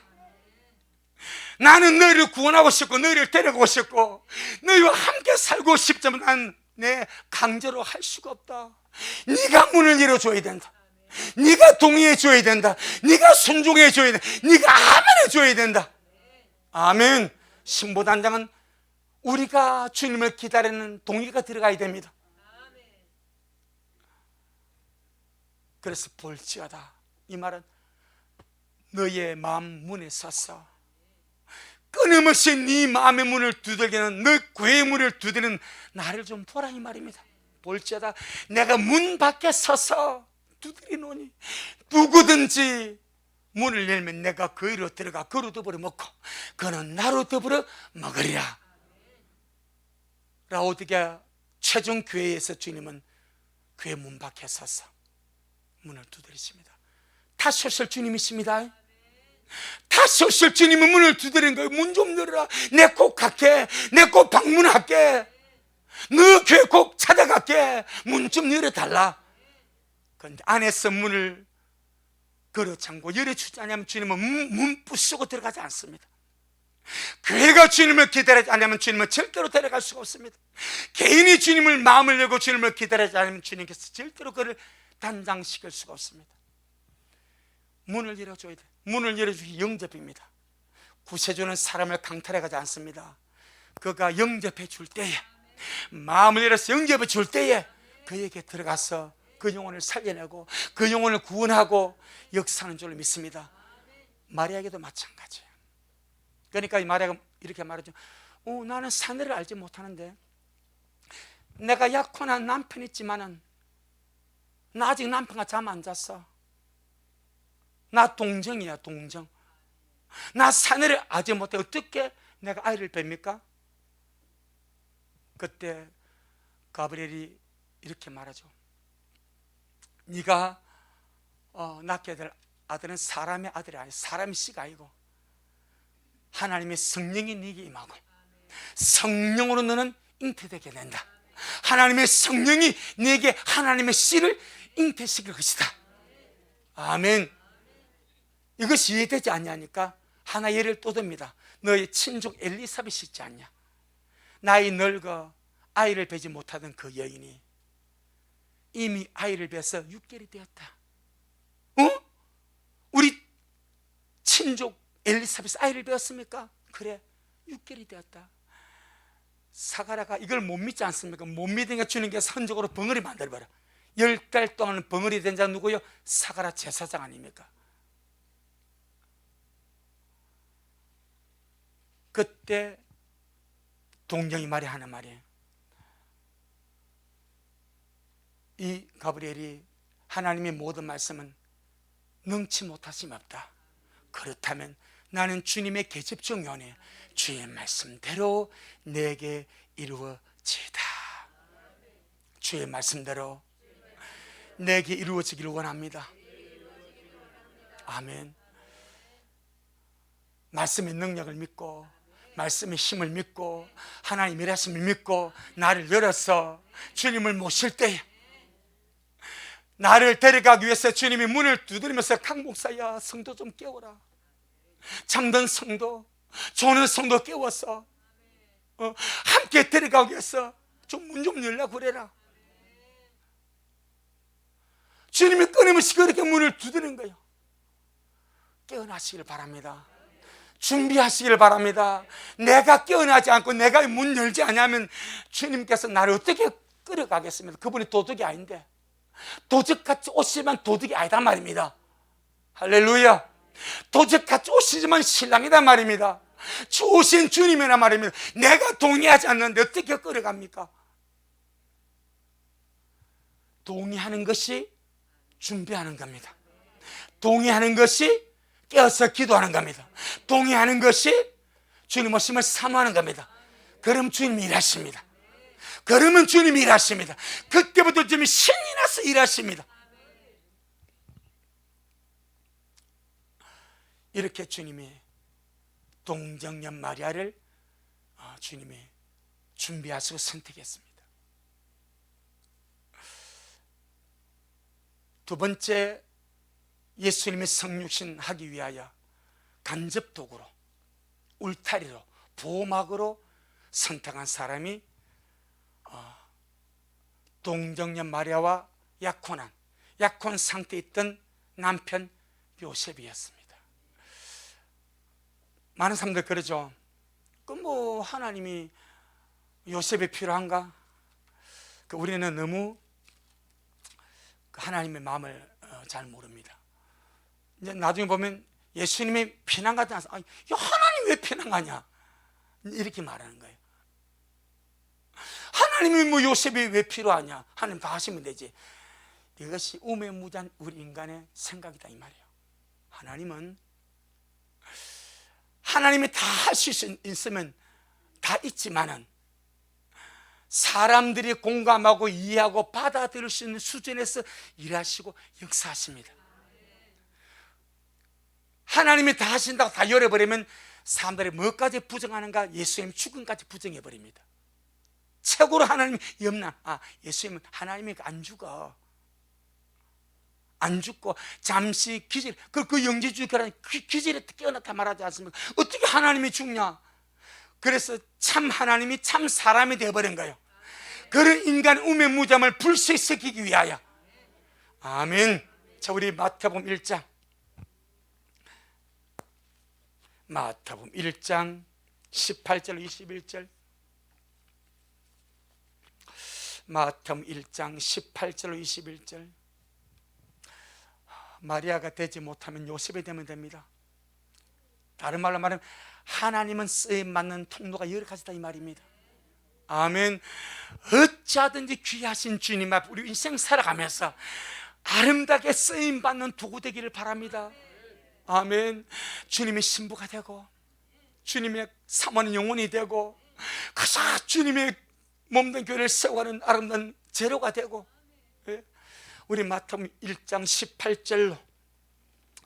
나는 너희를 구원하고 싶고 너희를 데려가고 싶고 너희와 함께 살고 싶지만 난 내 강제로 할 수가 없다. 네가 문을 열어줘야 된다. 네가 동의해 줘야 된다. 네가 순종해 줘야 된다. 네가 아멘해 줘야 된다. 아멘. 신부단장은 우리가 주님을 기다리는 동의가 들어가야 됩니다. 그래서 볼지어다 이 말은 너의 마음 문에 서서 끊임없이 네 마음의 문을 두들기는, 너 구의 문을 두드리는 나를 좀 보라 이 말입니다. 볼지어다 내가 문 밖에 서서 두드리노니 누구든지 문을 열면 내가 그이로 들어가 그로 더불어 먹고 그는 나로 더불어 먹으리라. 라오디게아 최종 교회에서 주님은 그의 문 밖에 서서 문을 두드리십니다. 다시 오실 주님이십니다. 다시 오실 주님은 문을 두드리는 거예요. 문 좀 열어라. 내 꼭 갈게. 내 꼭 방문할게. 너 교회 꼭 찾아갈게. 문 좀 열어달라. 그런데 안에서 문을 걸어 잠고 열어주지 않으면 주님은 문 부수고 들어가지 않습니다. 교회가 주님을 기다리지 않으면 주님은 절대로 데려갈 수가 없습니다. 개인이 주님을 마음을 열고 주님을 기다리지 않으면 주님께서 절대로 그를 단장시킬 수가 없습니다. 문을 열어줘야 돼. 문을 열어주기 영접입니다. 구세주는 사람을 강탈해 가지 않습니다. 그가 영접해 줄 때에, 마음을 열어서 영접해 줄 때에 그에게 들어가서 그 영혼을 살려내고 그 영혼을 구원하고 역사하는 줄로 믿습니다. 마리아에게도 마찬가지예요. 그러니까 이 마리아가 이렇게 말하죠. 나는 사내를 알지 못하는데 내가 약혼한 남편 있지만은 나 아직 남편과 잠 안 잤어. 나 동정이야 동정. 나 사내를 알지 못해 어떻게 내가 아이를 뵙니까? 그때 가브리엘이 이렇게 말하죠. 네가 낳게 될 아들은 사람의 아들이 아니고 사람의 씨가 아니고 하나님의 성령이 네게 임하고 성령으로 너는 잉태되게 된다. 하나님의 성령이 네게 하나님의 씨를 잉태시킬 것이다. 아멘. 이것이 이해되지 않냐니까 하나 예를 또 듭니다. 너의 친족 엘리사벳이 있지 않냐? 나이 늙어 아이를 뵈지 못하던 그 여인이 이미 아이를 뵈서 6개월이 되었다. 우리 친족 엘리사벳 아이를 뵈었습니까? 그래, 6개월이 되었다. 사가랴가 이걸 못 믿지 않습니까? 못 믿으니까 주님께서 선적으로 벙어리 만들어버려. 10달 동안 벙어리 된 자 누구요? 사가랴 제사장 아닙니까? 그때 동정이 말이 하는 말이에요. 이 가브리엘이 하나님의 모든 말씀은 능치 못하심이 없다. 그렇다면 나는 주님의 계집종 연애 주의 말씀대로 내게 이루어지다. 주의 말씀대로 내게 이루어지기를 원합니다. 아멘. 말씀의 능력을 믿고 말씀의 힘을 믿고 하나님의 일하심을 믿고 나를 열어서 주님을 모실 때에 나를 데려가기 위해서 주님이 문을 두드리면서 강 목사야 성도 좀 깨워라. 잠든 성도, 조는 성도 깨워서 함께 데려가기 위해서 좀 문 좀 열라고 그래라. 주님이 끊임없이 그렇게 문을 두드리는 거예요. 깨어나시길 바랍니다. 준비하시길 바랍니다. 내가 깨어나지 않고 내가 문 열지 않으면 주님께서 나를 어떻게 끌어가겠습니까? 그분이 도둑이 아닌데, 도적같이 오시지만 도둑이 아니다 말입니다. 할렐루야. 도적같이 오시지만 신랑이다 말입니다. 오신 주님이란 말입니다. 내가 동의하지 않는데 어떻게 끌어갑니까? 동의하는 것이 준비하는 겁니다. 동의하는 것이 깨어서 기도하는 겁니다. 동의하는 것이 주님 오심을 사모하는 겁니다. 그럼 주님이 일하십니다. 그러면 주님이 일하십니다. 그때부터 주님이 신이 나서 일하십니다. 이렇게 주님이 동정녀 마리아를 주님이 준비하시고 선택했습니다. 두 번째, 예수님의 성육신 하기 위하여 간접 도구로, 울타리로, 보호막으로 선택한 사람이 동정녀 마리아와 약혼 상태에 있던 남편 요셉이었습니다. 많은 사람들 그러죠. 뭐 하나님이 요셉이 필요한가? 우리는 너무 하나님의 마음을 잘 모릅니다. 이제 나중에 보면 예수님이 피난 가지 않아서 하나님 왜 피난 가냐? 이렇게 말하는 거예요. 하나님이 뭐 요셉이 왜 필요하냐? 하나님 다 하시면 되지. 이것이 우매무잔 우리 인간의 생각이다 이 말이에요. 하나님이 다 할 수 있으면 다 있지만은 사람들이 공감하고 이해하고 받아들일 수 있는 수준에서 일하시고 역사하십니다. 하나님이 다 하신다고 다 열어버리면 사람들이 뭐까지 부정하는가? 예수님 죽음까지 부정해버립니다. 최고로 하나님 염난, 예수님은 하나님이 안 죽어. 안 죽고 잠시 기절, 그 영지주의라는 기절에 깨어났다 말하지 않습니까? 어떻게 하나님이 죽냐? 그래서 참 하나님이 참 사람이 되어버린 거예요. 그런 인간 우매무잠을 불식시키기 위하여. 아멘. 자, 우리 마태복음 1장 18절 21절. 마태복음 1장 18절 21절. 마리아가 되지 못하면 요셉이 되면 됩니다. 다른 말로 말하면 하나님은 쓰임받는 통로가 여러 가지다 이 말입니다. 아멘. 어찌하든지 귀하신 주님 앞 우리 인생 살아가면서 아름답게 쓰임받는 도구 되기를 바랍니다. 아멘. 주님의 신부가 되고 주님의 사모하는 영혼이 되고 가사 주님의 몸된 교회를 세워가는 아름다운 재료가 되고, 우리 마태복음 1장 18절로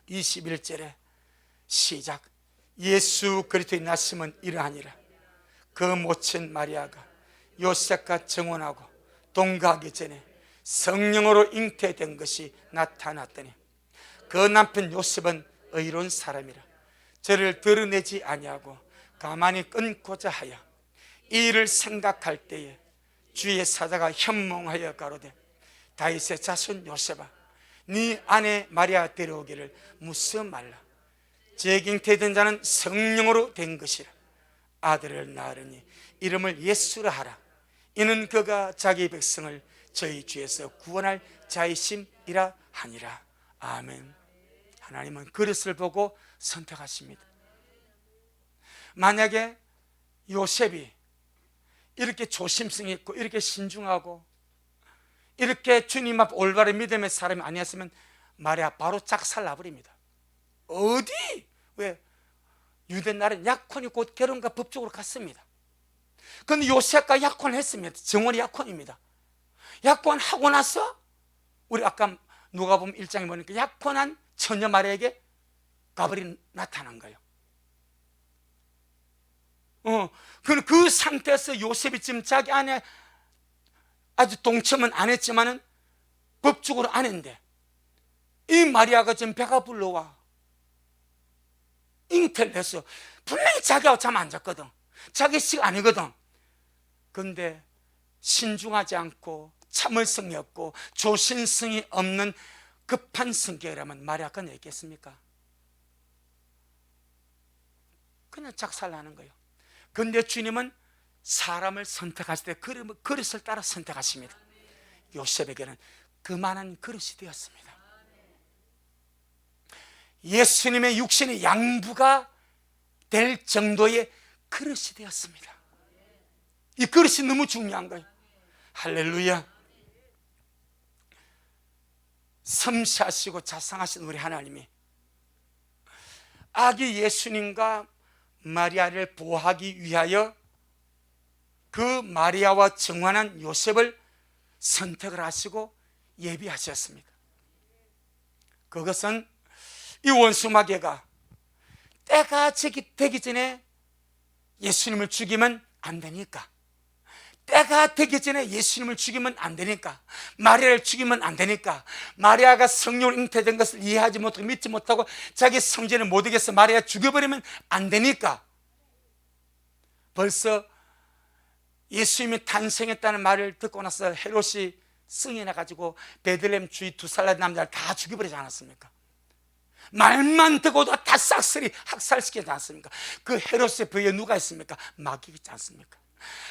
21절에 시작. 예수 그리스도의 나심은 이러하니라. 그 모친 마리아가 요셉과 정혼하고 동거하기 전에 성령으로 잉태된 것이 나타났더니 그 남편 요셉은 의로운 사람이라 저를 드러내지 아니하고 가만히 끊고자 하여 이 일을 생각할 때에 주의 사자가 현몽하여 가로되 다윗의 자손 요셉아, 네 아내 마리아 데려오기를 무서 말라. 재잉태된 자는 성령으로 된 것이라. 아들을 낳으니 이름을 예수라 하라. 이는 그가 자기 백성을 저희 주에서 구원할 자이심이라 하니라. 아멘. 하나님은 그릇을 보고 선택하십니다. 만약에 요셉이 이렇게 조심성 있고 이렇게 신중하고 이렇게 주님 앞 올바른 믿음의 사람이 아니었으면 마리아 바로 작살나버립니다. 어디? 왜? 유대 나라는 약혼이 곧 결혼과 법적으로 같습니다. 그런데 요셉과 약혼했습니다. 정원이 약혼입니다. 약혼하고 나서 우리 아까 누가복음 1장에 보니까 약혼한 처녀 마리아에게 가버린 나타난 거예요. 그 상태에서 요셉이 지금 자기 아내 아주 동침은 안 했지만은 법적으로 안 했는데 이 마리아가 지금 배가 불러와 잉태를 했어. 분명히 자기하고 잠 안 잤거든. 자기 식 아니거든. 그런데 신중하지 않고 참을성이 없고 조심성이 없는 급한 성격이라면 마리아가 내겠습니까? 그냥 작살나는 거예요. 근데 주님은 사람을 선택하실 때 그릇을 따라 선택하십니다. 요셉에게는 그만한 그릇이 되었습니다. 예수님의 육신의 양부가 될 정도의 그릇이 되었습니다. 이 그릇이 너무 중요한 거예요. 할렐루야. 섬세하시고 자상하신 우리 하나님이 아기 예수님과 마리아를 보호하기 위하여 그 마리아와 정환한 요셉을 선택을 하시고 예비하셨습니다. 그것은 이 원수마귀가 때가 되기 전에 예수님을 죽이면 안 되니까, 때가 되기 전에 예수님을 죽이면 안 되니까, 마리아를 죽이면 안 되니까, 마리아가 성령으로 잉태된 것을 이해하지 못하고 믿지 못하고 자기 성전을 못 이겨서 마리아 죽여버리면 안 되니까, 벌써 예수님이 탄생했다는 말을 듣고 나서 헤롯이 승인해 가지고 베들레헴 주위 2살 남자를 다 죽여버리지 않았습니까? 말만 듣고도 다 싹쓸이 학살시키지 않습니까? 그 헤롯의 부에 누가 있습니까? 마귀가 있지 않습니까?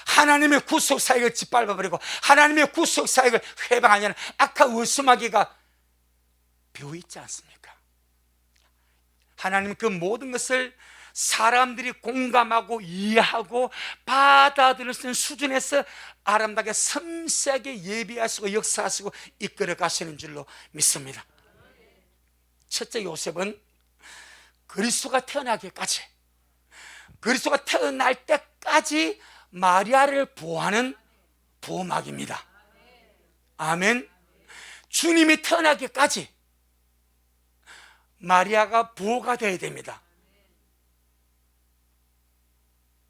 하나님의 구속 사역을 짓밟아버리고 하나님의 구속 사역을 회방하냐는 악한 원수마귀가 배우 있지 않습니까? 하나님은 그 모든 것을 사람들이 공감하고 이해하고 받아들일 수 있는 수준에서 아름답게 섬세하게 예비하시고 역사하시고 이끌어 가시는 줄로 믿습니다. 첫째, 요셉은 그리스도가 태어나기까지, 그리스도가 태어날 때까지 마리아를 보호하는 보호막입니다. 아멘. 주님이 태어나기까지 마리아가 보호가 되어야 됩니다.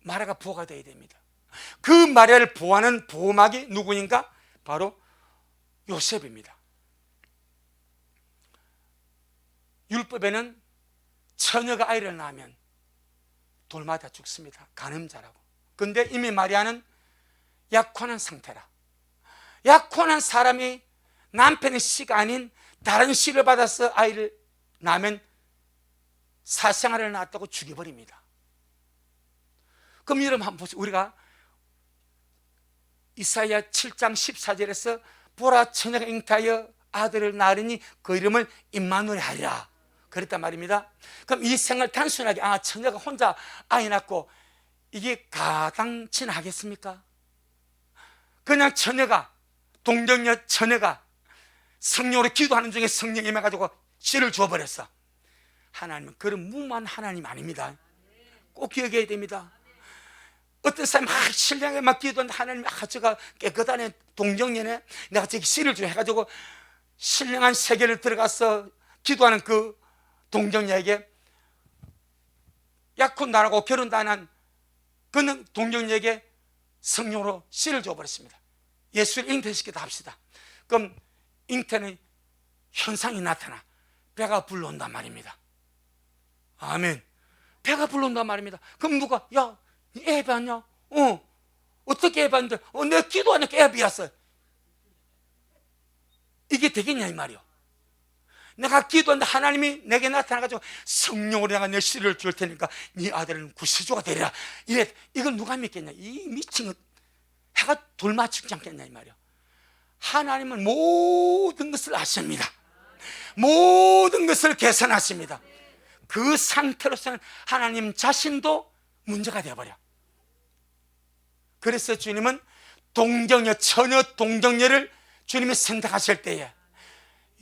마리아가 보호가 되어야 됩니다. 그 마리아를 보호하는 보호막이 누구인가? 바로 요셉입니다. 율법에는 처녀가 아이를 낳으면 돌마다 죽습니다. 간음자라고. 근데 이미 마리아는 약혼한 상태라, 약혼한 사람이 남편의 씨가 아닌 다른 씨를 받아서 아이를 낳으면 사생아를 낳았다고 죽여버립니다. 그럼 여러분 한번 보세요. 우리가 이사야 7장 14절에서 보라, 처녀가 잉태하여 아들을 낳으니 그 이름을 임마누엘 하리라 그랬단 말입니다. 그럼 이 생을 단순하게 처녀가 혼자 아이 낳고 이게 가당치하겠습니까? 그냥 처녀가, 동정녀 처녀가 성령으로 기도하는 중에 성령이 임해가지고 씨를 주어버렸어. 하나님은 그런 무모한 하나님 아닙니다. 꼭 기억해야 됩니다. 어떤 사람이 막 신령하게 막 기도하는데 하나님이 저가 깨끗하네, 동정녀네, 내가 저기 씨를 줘 해가지고 신령한 세계를 들어가서 기도하는 그 동정녀에게 약혼 안 하고 결혼도 안 한 그는 동정녀에게 성령으로 씨를 줘버렸습니다. 예수를 잉태시키다 합시다. 그럼 잉태는 현상이 나타나 배가 불러온단 말입니다. 아멘. 배가 불러온단 말입니다. 그럼 누가 애 봤냐? 어떻게 애 봤는데? 내가 기도하니까 애 비었어. 이게 되겠냐 이 말이요. 내가 기도하는데 하나님이 내게 나타나가지고 성령으로 내가 내 씨를 줄 테니까 네 아들은 구세주가 되리라. 이걸 누가 믿겠냐? 이 미친 것, 해가 돌맞추지 않겠냐 이 말이요. 하나님은 모든 것을 아십니다. 모든 것을 계산하십니다. 그 상태로서는 하나님 자신도 문제가 되어버려. 그래서 주님은 동정녀, 처녀 동정녀를 주님이 선택하실 때에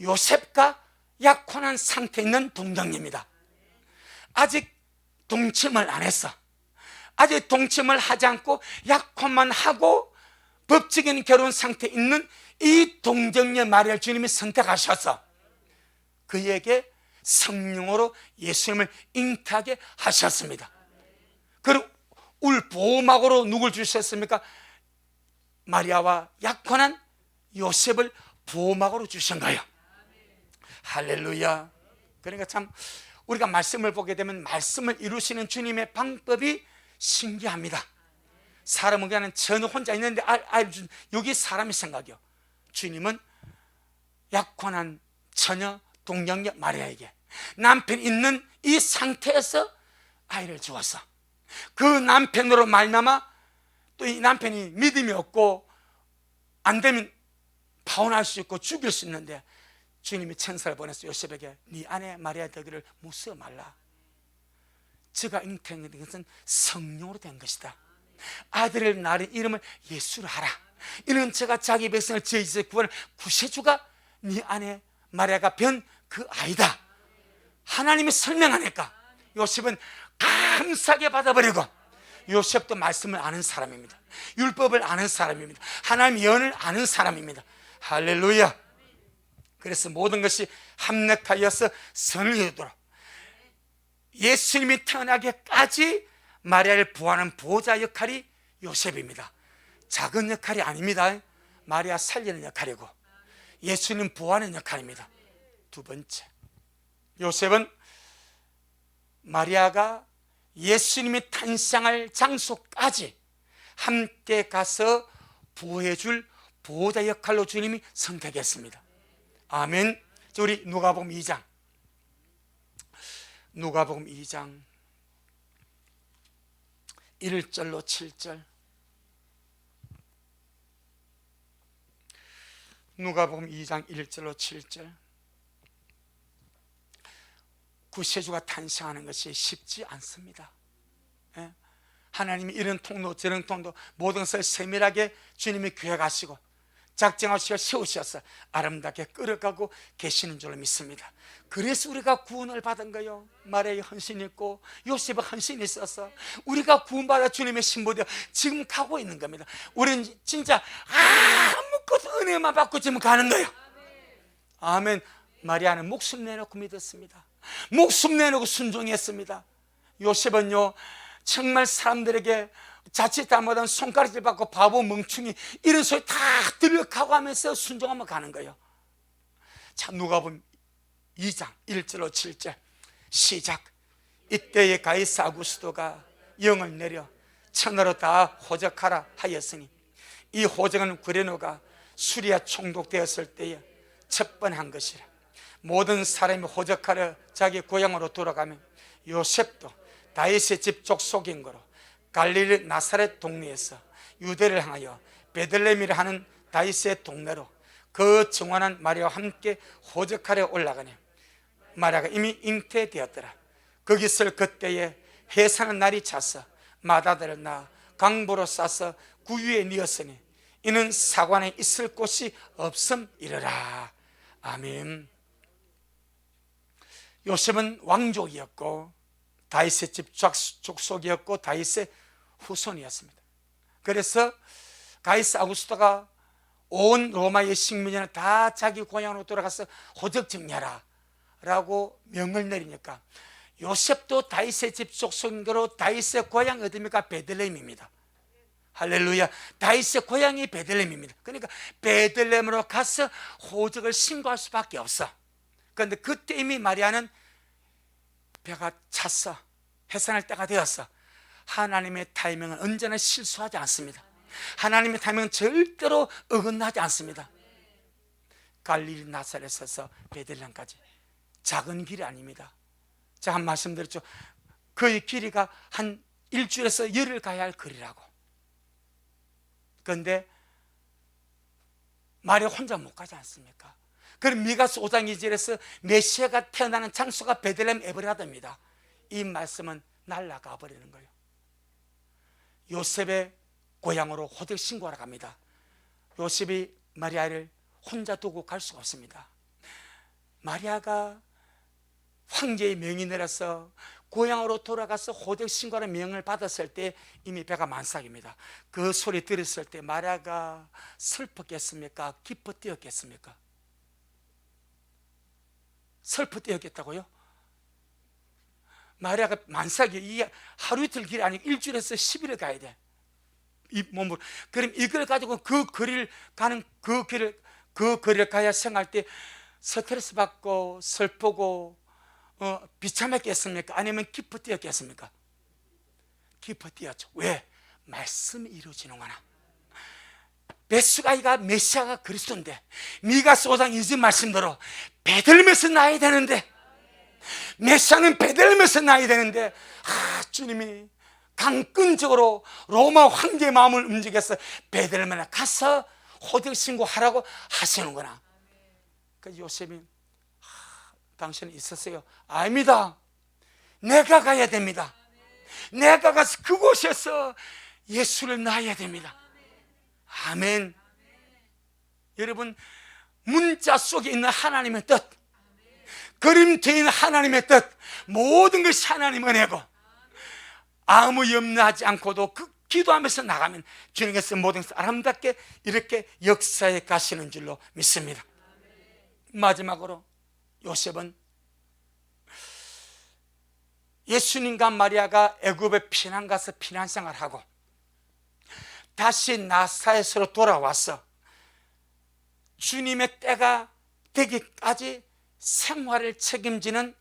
요셉과 약혼한 상태에 있는 동정녀입니다. 아직 동침을 안 했어. 아직 동침을 하지 않고 약혼만 하고 법적인 결혼 상태에 있는 이 동정녀 마리아를 주님이 선택하셔서 그에게 성령으로 예수님을 잉태하게 하셨습니다. 그리고 울 보호막으로 누굴 주셨습니까? 마리아와 약혼한 요셉을 보호막으로 주신 거예요. 할렐루야. 그러니까 참 우리가 말씀을 보게 되면 말씀을 이루시는 주님의 방법이 신기합니다. 사람은 그냥 전혀 혼자 있는데 여기 사람의 생각이요. 주님은 약혼한 처녀 동정녀 마리아에게 남편 있는 이 상태에서 아이를 주었어. 그 남편으로 말미암아 또 이 남편이 믿음이 없고 안 되면 파혼할 수 있고 죽일 수 있는데 주님이 천사를 보내서 요셉에게 네 아내 마리아 되기를 무서워 말라. 저가 잉태된 것은 성령으로 된 것이다. 아들을 낳은 이름을 예수로 하라. 이는 제가 자기 백성을 저희에서 구원할 구세주가 네 아내 마리아가 변 그 아이다. 하나님이 설명하니까 요셉은 감사하게 받아버리고, 요셉도 말씀을 아는 사람입니다. 율법을 아는 사람입니다. 하나님 예언을 아는 사람입니다. 할렐루야. 그래서 모든 것이 합력하여서 선을 이루도록 예수님이 태어나기까지 마리아를 보호하는 보호자 역할이 요셉입니다. 작은 역할이 아닙니다. 마리아 살리는 역할이고 예수님 보호하는 역할입니다. 두 번째, 요셉은 마리아가 예수님이 탄생할 장소까지 함께 가서 보호해줄 보호자 역할로 주님이 선택했습니다. 아멘. 우리 누가복음 2장, 누가복음 2장 1절로 7절. 누가복음 2장 1절로 7절. 구세주가 탄생하는 것이 쉽지 않습니다. 예? 하나님이 이런 통로 저런 통로 모든 것을 세밀하게 주님이 계획하시고 작정하시고 세우셔서 아름답게 끌어가고 계시는 줄로 믿습니다. 그래서 우리가 구원을 받은 거요. 마리아의 헌신이 있고 요셉의 헌신이 있어서 우리가 구원받아 주님의 신부되어 지금 가고 있는 겁니다. 우리는 진짜 아무것도 은혜만 받고 지금 가는 거예요. 아멘. 마리아는 목숨 내놓고 믿었습니다. 목숨 내놓고 순종했습니다. 요셉은요 정말 사람들에게 자칫 잘못하면 손가락질 받고 바보 멍충이 이런 소리 다 들려가고 하면서 순종하면 가는 거예요. 자, 누가복음 2장 1절로 7절 시작. 이때에 가이사 아구스도가 영을 내려 천하로 다 호적하라 하였으니 이 호적은 구레노가 수리아 총독되었을 때에 첫 번 한 것이라. 모든 사람이 호적하러 자기 고향으로 돌아가면 요셉도 다윗의 집 족속인 거로 갈릴리 나사렛 동네에서 유대를 향하여 베들레헴이라 하는 다윗의 동네로 그 정원한 마리아와 함께 호적하러 올라가네. 마리아가 이미 잉태되었더라. 거기서 그때에 해사는 날이 차서 마다들을 낳아 강보로 싸서 구유에 뉘었으니 이는 사관에 있을 곳이 없음이러라. 아멘. 요셉은 왕족이었고 다윗의 집 족속이었고 다윗의 후손이었습니다. 그래서 가이사 아구스토가 온 로마의 식민지는 다 자기 고향으로 돌아가서 호적 정리하라 라고 명을 내리니까 요셉도 다윗의 집 족속인 거로 다윗의 고향 어디입니까? 베들레헴입니다. 할렐루야. 다윗의 고향이 베들레헴입니다. 그러니까 베들레헴으로 가서 호적을 신고할 수밖에 없어. 그런데 그때 이미 마리아는 배가 찼어. 해산할 때가 되었어. 하나님의 타이밍은 언제나 실수하지 않습니다. 하나님의 타이밍은 절대로 어긋나지 않습니다. 갈릴리 나사렛에서 베들레헴까지 작은 길이 아닙니다. 제가 한 말씀 드렸죠. 그의 길이가 한 일주일에서 열흘 가야 할 거리라고. 그런데 마리아 혼자 못 가지 않습니까? 그럼 미가서 5장 2절에서 메시아가 태어나는 장소가 베들레헴 에브라드입니다. 이 말씀은 날아가 버리는 거예요. 요셉의 고향으로 호적 신고하러 갑니다. 요셉이 마리아를 혼자 두고 갈 수가 없습니다. 마리아가 황제의 명이 내려서 고향으로 돌아가서 호적 신고하는 명을 받았을 때 이미 배가 만삭입니다. 그 소리 들었을 때 마리아가 슬펐겠습니까? 기뻐 뛰었겠습니까? 슬퍼 뛰었겠다고요? 마리아가 만삭이 이 하루 이틀 길이 아니고 일주일에서 10일을 가야 돼. 이 몸으로. 그럼 이걸 가지고 그 거리를 가는 그 거리를 가야 생활 때 스트레스 받고 슬프고 비참했겠습니까? 아니면 기뻐 뛰었겠습니까? 기뻐 뛰었죠. 왜? 말씀이 이루어지는구나. 메시아가 메시아가 그리스도인데 미가서 5장 2절 말씀대로 베들레헴에서 나야 되는데 메시아는 베들레헴에서 나야 되는데 주님이 강권적으로 로마 황제의 마음을 움직여서 베들레헴에 가서 호적 신고하라고 하시는구나. 그 요셉이 당신은 있었어요? 아닙니다. 내가 가야 됩니다. 내가 가서 그곳에서 예수를 낳아야 됩니다. 아멘. 여러분, 문자 속에 있는 하나님의 뜻, 그림되어 있는 하나님의 뜻, 모든 것이 하나님 은혜고, 아무 염려하지 않고도 그 기도하면서 나가면 주님께서 모든 것을 아름답게 이렇게 역사에 가시는 줄로 믿습니다. 마지막으로 요셉은 예수님과 마리아가 애굽에 피난 가서 피난 생활하고 다시 나사렛으로 돌아와서 주님의 때가 되기까지 생활을 책임지는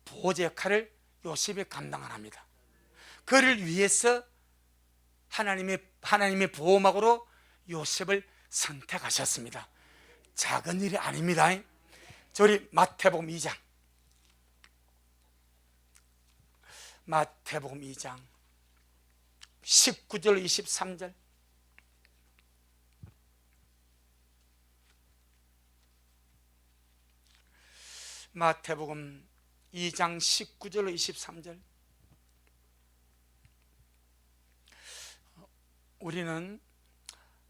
보호자 역할을 요셉이 감당을 합니다. 그를 위해서 하나님의 보호막으로 요셉을 선택하셨습니다. 작은 일이 아닙니다. 저리 마태복음 2장, 마태복음 2장 19절 23절. 마태복음 2장 19절 23절. 우리는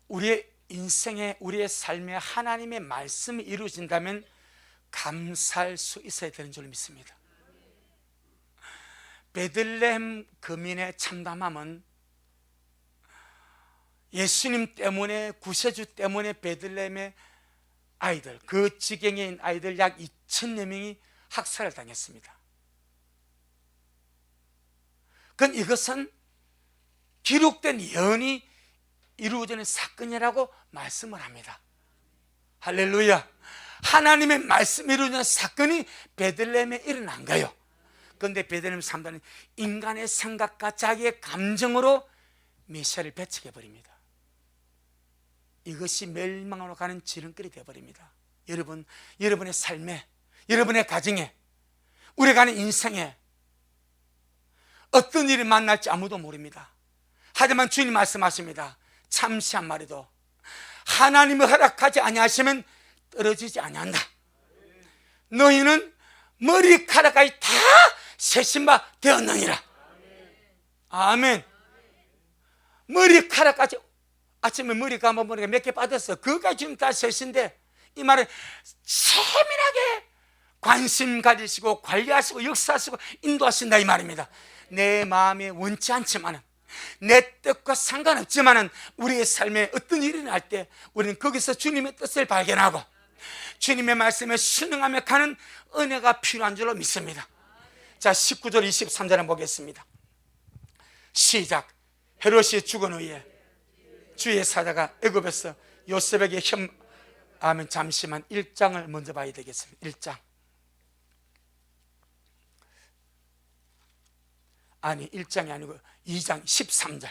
우리의 인생에, 우리의 삶에 하나님의 말씀이 이루어진다면 감사할 수 있어야 되는 줄 믿습니다. 베들레헴 거민의 참담함은 예수님 때문에, 구세주 때문에 베들레헴의 아이들, 그 지경에 있는 아이들 약 2천여 명이 학살을 당했습니다. 그건 이것은 기록된 예언이 이루어지는 사건이라고 말씀을 합니다. 할렐루야. 하나님의 말씀이 이루어지는 사건이 베들레헴에 일어난 거예요. 그런데 베들레헴 사람들은 인간의 생각과 자기의 감정으로 메시아를 배척해 버립니다. 이것이 멸망으로 가는 지름길이 되어버립니다. 여러분, 여러분의 삶에, 여러분의 가정에, 우리가 가는 인생에 어떤 일이 만날지 아무도 모릅니다. 하지만 주님 말씀하십니다. 참시 한 마리도 하나님을 허락하지 아니하시면 떨어지지 아니한다. 너희는 머리카락까지 다 세신 바 되었느니라. 아멘. 머리카락까지, 아침에 머리 감아 머리가 몇 개 빠졌어. 그거까지 지금 다 세신데, 이 말은 세밀하게 관심 가지시고 관리하시고 역사하시고 인도하신다 이 말입니다. 내 마음에 원치 않지만은, 내 뜻과 상관없지만은 우리의 삶에 어떤 일이 날 때 우리는 거기서 주님의 뜻을 발견하고 주님의 말씀에 순응하며 가는 은혜가 필요한 줄로 믿습니다. 자, 19절 23절 한번 보겠습니다. 시작. 헤롯이 죽은 후에 주의 사자가 애굽에서 요셉에게 아멘. 잠시만 1장을 먼저 봐야 되겠습니다. 1장. 아니, 1장이 아니고 2장 13절.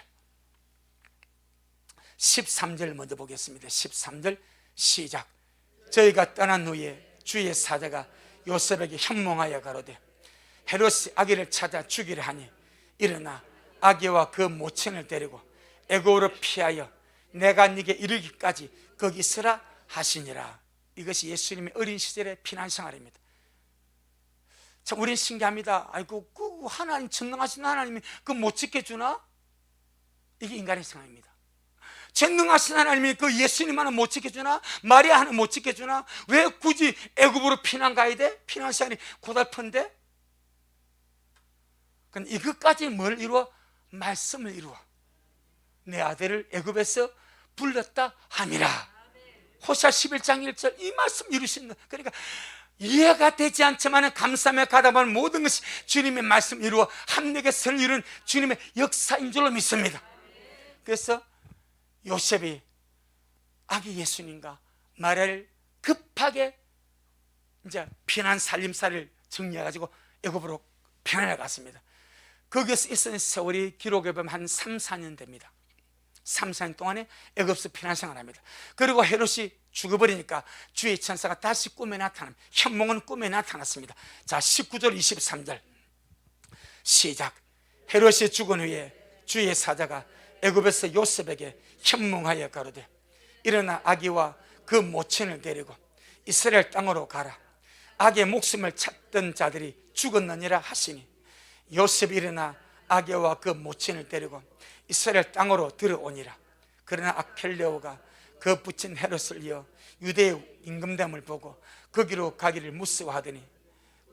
13절 먼저 보겠습니다. 13절 시작. 저희가 떠난 후에 주의 사자가 요셉에게 현몽하여 가로되 헤롯이 아기를 찾아 죽이려 하니 일어나 아기와 그 모친을 데리고 애굽으로 피하여 내가 네게 이르기까지 거기 있으라 하시니라. 이것이 예수님의 어린 시절의 피난 생활입니다. 참, 우리는 신기합니다. 아이고, 그 하나님, 전능하신 하나님이 그 못 지켜주나? 이게 인간의 생각입니다. 전능하신 하나님이 그 예수님 하나 못 지켜주나? 마리아 하나 못 지켜주나? 왜 굳이 애굽으로 피난 가야 돼? 피난 시간이 고달픈데? 근데 이것까지 뭘 이루어? 말씀을 이루어. 내 아들을 애굽에서 불렀다 함이라. 호시아 11장 1절 이 말씀 이루신다. 그러니까 이해가 되지 않지만 감사하며 가다 보면 모든 것이 주님의 말씀 이루어 함께 선을 이루는 주님의 역사인 줄로 믿습니다. 그래서 요셉이 아기 예수님과 마리아를 급하게 이제 피난 살림살이를 정리해가지고 애굽으로 피난해 갔습니다. 거기서 있었던 세월이 기록해 보면 한 3, 4년 됩니다. 3, 4년 동안에 애굽에서 피난 생활합니다. 그리고 헤롯이 죽어버리니까 주의 천사가 다시 꿈에 나타납니다. 현몽은 꿈에 나타났습니다. 자, 19절 23절 시작. 헤롯이 죽은 후에 주의 사자가 애굽에서 요셉에게 현몽하여 가로되 일어나 아기와 그 모친을 데리고 이스라엘 땅으로 가라. 아기의 목숨을 찾던 자들이 죽었느니라 하시니 요셉이 일어나 아기와 그 모친을 데리고 이스라엘 땅으로 들어오니라. 그러나 아켈레오가 그 붙인 헤롯을 이어 유대의 임금됨을 보고 거기로 가기를 무서워하더니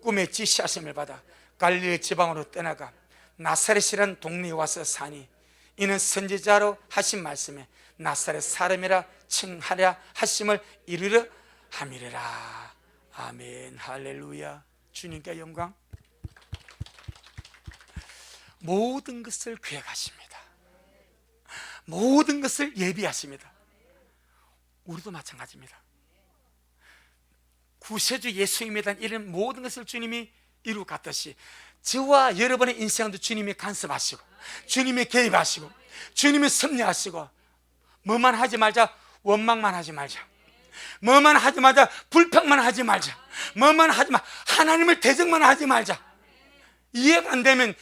꿈에 지시하심을 받아 갈릴리 지방으로 떠나가 나사렛이란 동네에 와서 사니 이는 선지자로 하신 말씀에 나사렛 사람이라 칭하랴 하심을 이루려 함이라. 아멘. 할렐루야. 주님께 영광. 모든 것을 계획하십니다. 모든 것을 예비하십니다. 우리도 마찬가지입니다. 구세주 예수님에 대한 이런 모든 것을 주님이 이루어 갔듯이 저와 여러분의 인생도 주님이 간섭하시고 주님이 개입하시고 주님이 섭리하시고 뭐만 하지 말자, 원망만 하지 말자, 뭐만 하지 말자, 불평만 하지 말자, 뭐만 하지 마, 하나님을 대적만 하지 말자. 이해가 안 되면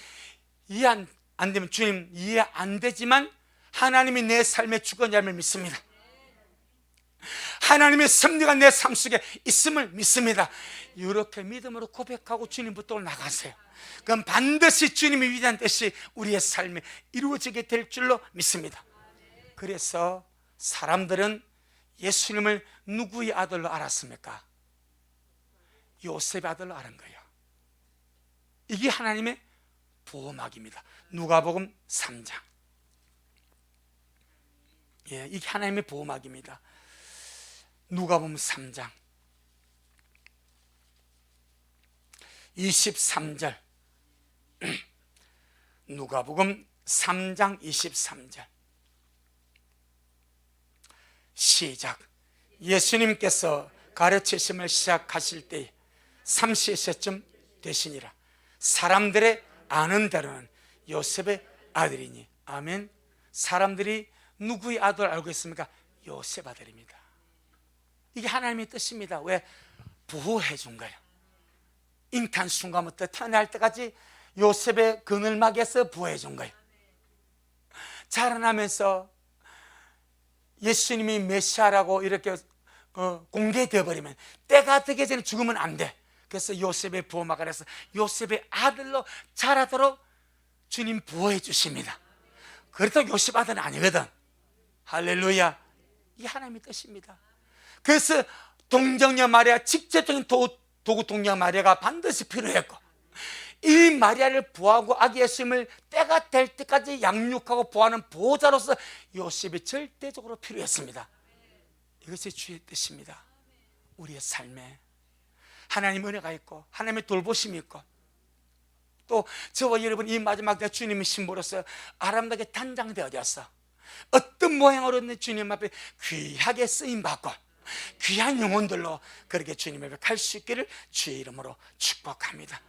이해 안 되면 주님 이해 안 되지만 하나님이 내 삶에 주권자임을 믿습니다. 하나님의 섭리가 내 삶 속에 있음을 믿습니다. 이렇게 믿음으로 고백하고 주님부터 나가세요. 그럼 반드시 주님의 위대한 뜻이 우리의 삶에 이루어지게 될 줄로 믿습니다. 그래서 사람들은 예수님을 누구의 아들로 알았습니까? 요셉의 아들로 알은 거예요. 이게 하나님의 보호막입니다. 누가복음 3장. 예, 이게 하나님의 보호막입니다. 누가복음 3장 23절. 누가복음 3장 23절. 시작. 예수님께서 가르치심을 시작하실 때 30세쯤 되시니라. 사람들의 아는 대로는 요셉의 아들이니. 아멘. 사람들이 누구의 아들 알고 있습니까? 요셉 아들입니다. 이게 하나님의 뜻입니다. 왜? 보호해 준 거예요. 잉탄 순간부터 태어날 때까지 요셉의 그늘막에서 보호해 준 거예요. 자라나면서 예수님이 메시아라고 이렇게 공개되어 버리면 때가 되기 전에 죽으면 안 돼. 그래서 요셉의 보호막 아래서 요셉의 아들로 자라도록 주님 보호해 주십니다. 그래도 요셉 아들은 아니거든. 할렐루야. 이게 하나님의 뜻입니다. 그래서 동정녀 마리아, 직접적인 도구 동정 마리아가 반드시 필요했고, 이 마리아를 보호하고 아기 예수님을 때가 될 때까지 양육하고 보호하는 보호자로서 요셉이 절대적으로 필요했습니다. 이것이 주의 뜻입니다. 우리의 삶에 하나님의 은혜가 있고 하나님의 돌보심이 있고, 또 저와 여러분 이 마지막 때 주님의 신부로서 아름답게 단장되어졌어. 어떤 모양으로든 주님 앞에 귀하게 쓰임받고 귀한 영혼들로 그렇게 주님 앞에 갈 수 있기를 주의 이름으로 축복합니다.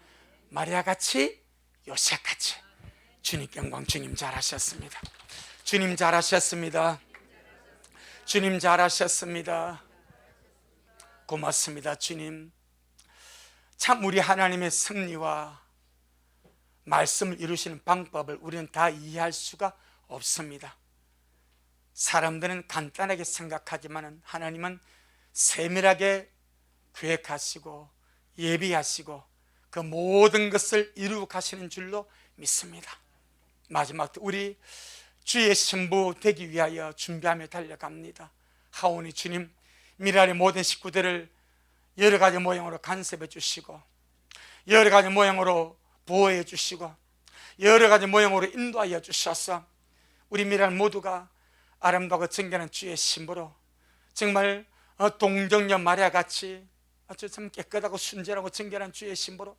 마리아같이 요셉같이 주님께 영광. 주님 잘하셨습니다. 주님 잘하셨습니다. 주님 잘하셨습니다. 고맙습니다. 주님, 참 우리 하나님의 섭리와 말씀을 이루시는 방법을 우리는 다 이해할 수가 없습니다. 사람들은 간단하게 생각하지만 하나님은 세밀하게 계획하시고 예비하시고 그 모든 것을 이루어 가시는 줄로 믿습니다. 마지막 우리 주의 신부 되기 위하여 준비하며 달려갑니다. 하오니 주님, 미랄의 모든 식구들을 여러 가지 모양으로 간섭해 주시고 여러 가지 모양으로 보호해 주시고 여러 가지 모양으로 인도하여 주셔서 우리 미랄 모두가 아름다고 정결한 주의 신부로 정말 동정녀 마리아같이 아주 참 깨끗하고 순결하고 정결한 주의 신부로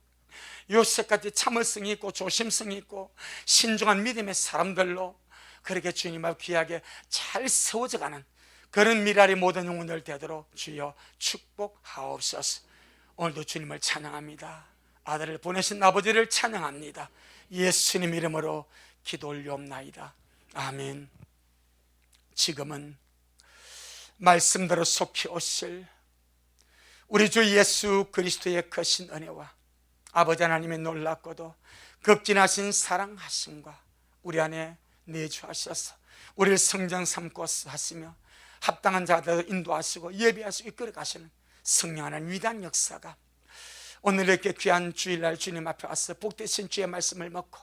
요셉같이 참을성이 있고 조심성이 있고 신중한 믿음의 사람들로 그렇게 주님 앞 귀하게 잘 세워져가는 그런 미랄의 모든 영혼들 되도록 주여 축복하옵소서. 오늘도 주님을 찬양합니다. 아들을 보내신 아버지를 찬양합니다. 예수님 이름으로 기도 올리옵나이다. 아멘. 지금은 말씀대로 속히 오실 우리 주 예수 그리스도의 크신 은혜와 아버지 하나님의 놀랍고도 극진하신 사랑하심과 우리 안에 내주하셔서 우리를 성장 삼고 하시며 합당한 자들 인도하시고 예배하시고 이끌어가시는 성령 하나님 위대한 역사가 오늘 이렇게 귀한 주일날 주님 앞에 와서 복되신 주의 말씀을 먹고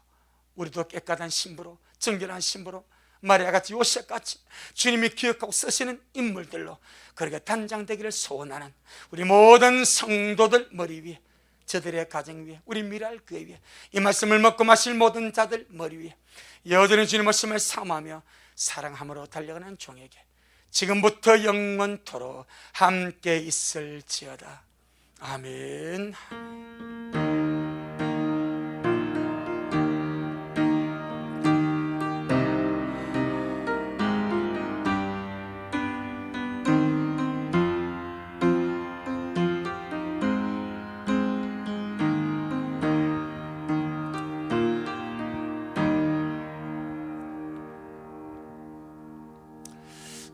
우리도 깨끗한 신부로 정결한 신부로 마리아같이 요셉같이 주님이 기억하고 쓰시는 인물들로 그렇게 단장되기를 소원하는 우리 모든 성도들 머리 위에, 저들의 가정 위에, 우리 미랄 교회 위에, 이 말씀을 먹고 마실 모든 자들 머리 위에 여전히 주님 말씀을 사모하며 사랑함으로 달려가는 종에게 지금부터 영원토록 함께 있을지어다. 아멘.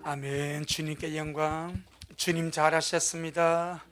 아멘. 주님께 영광. 주님 잘하셨습니다.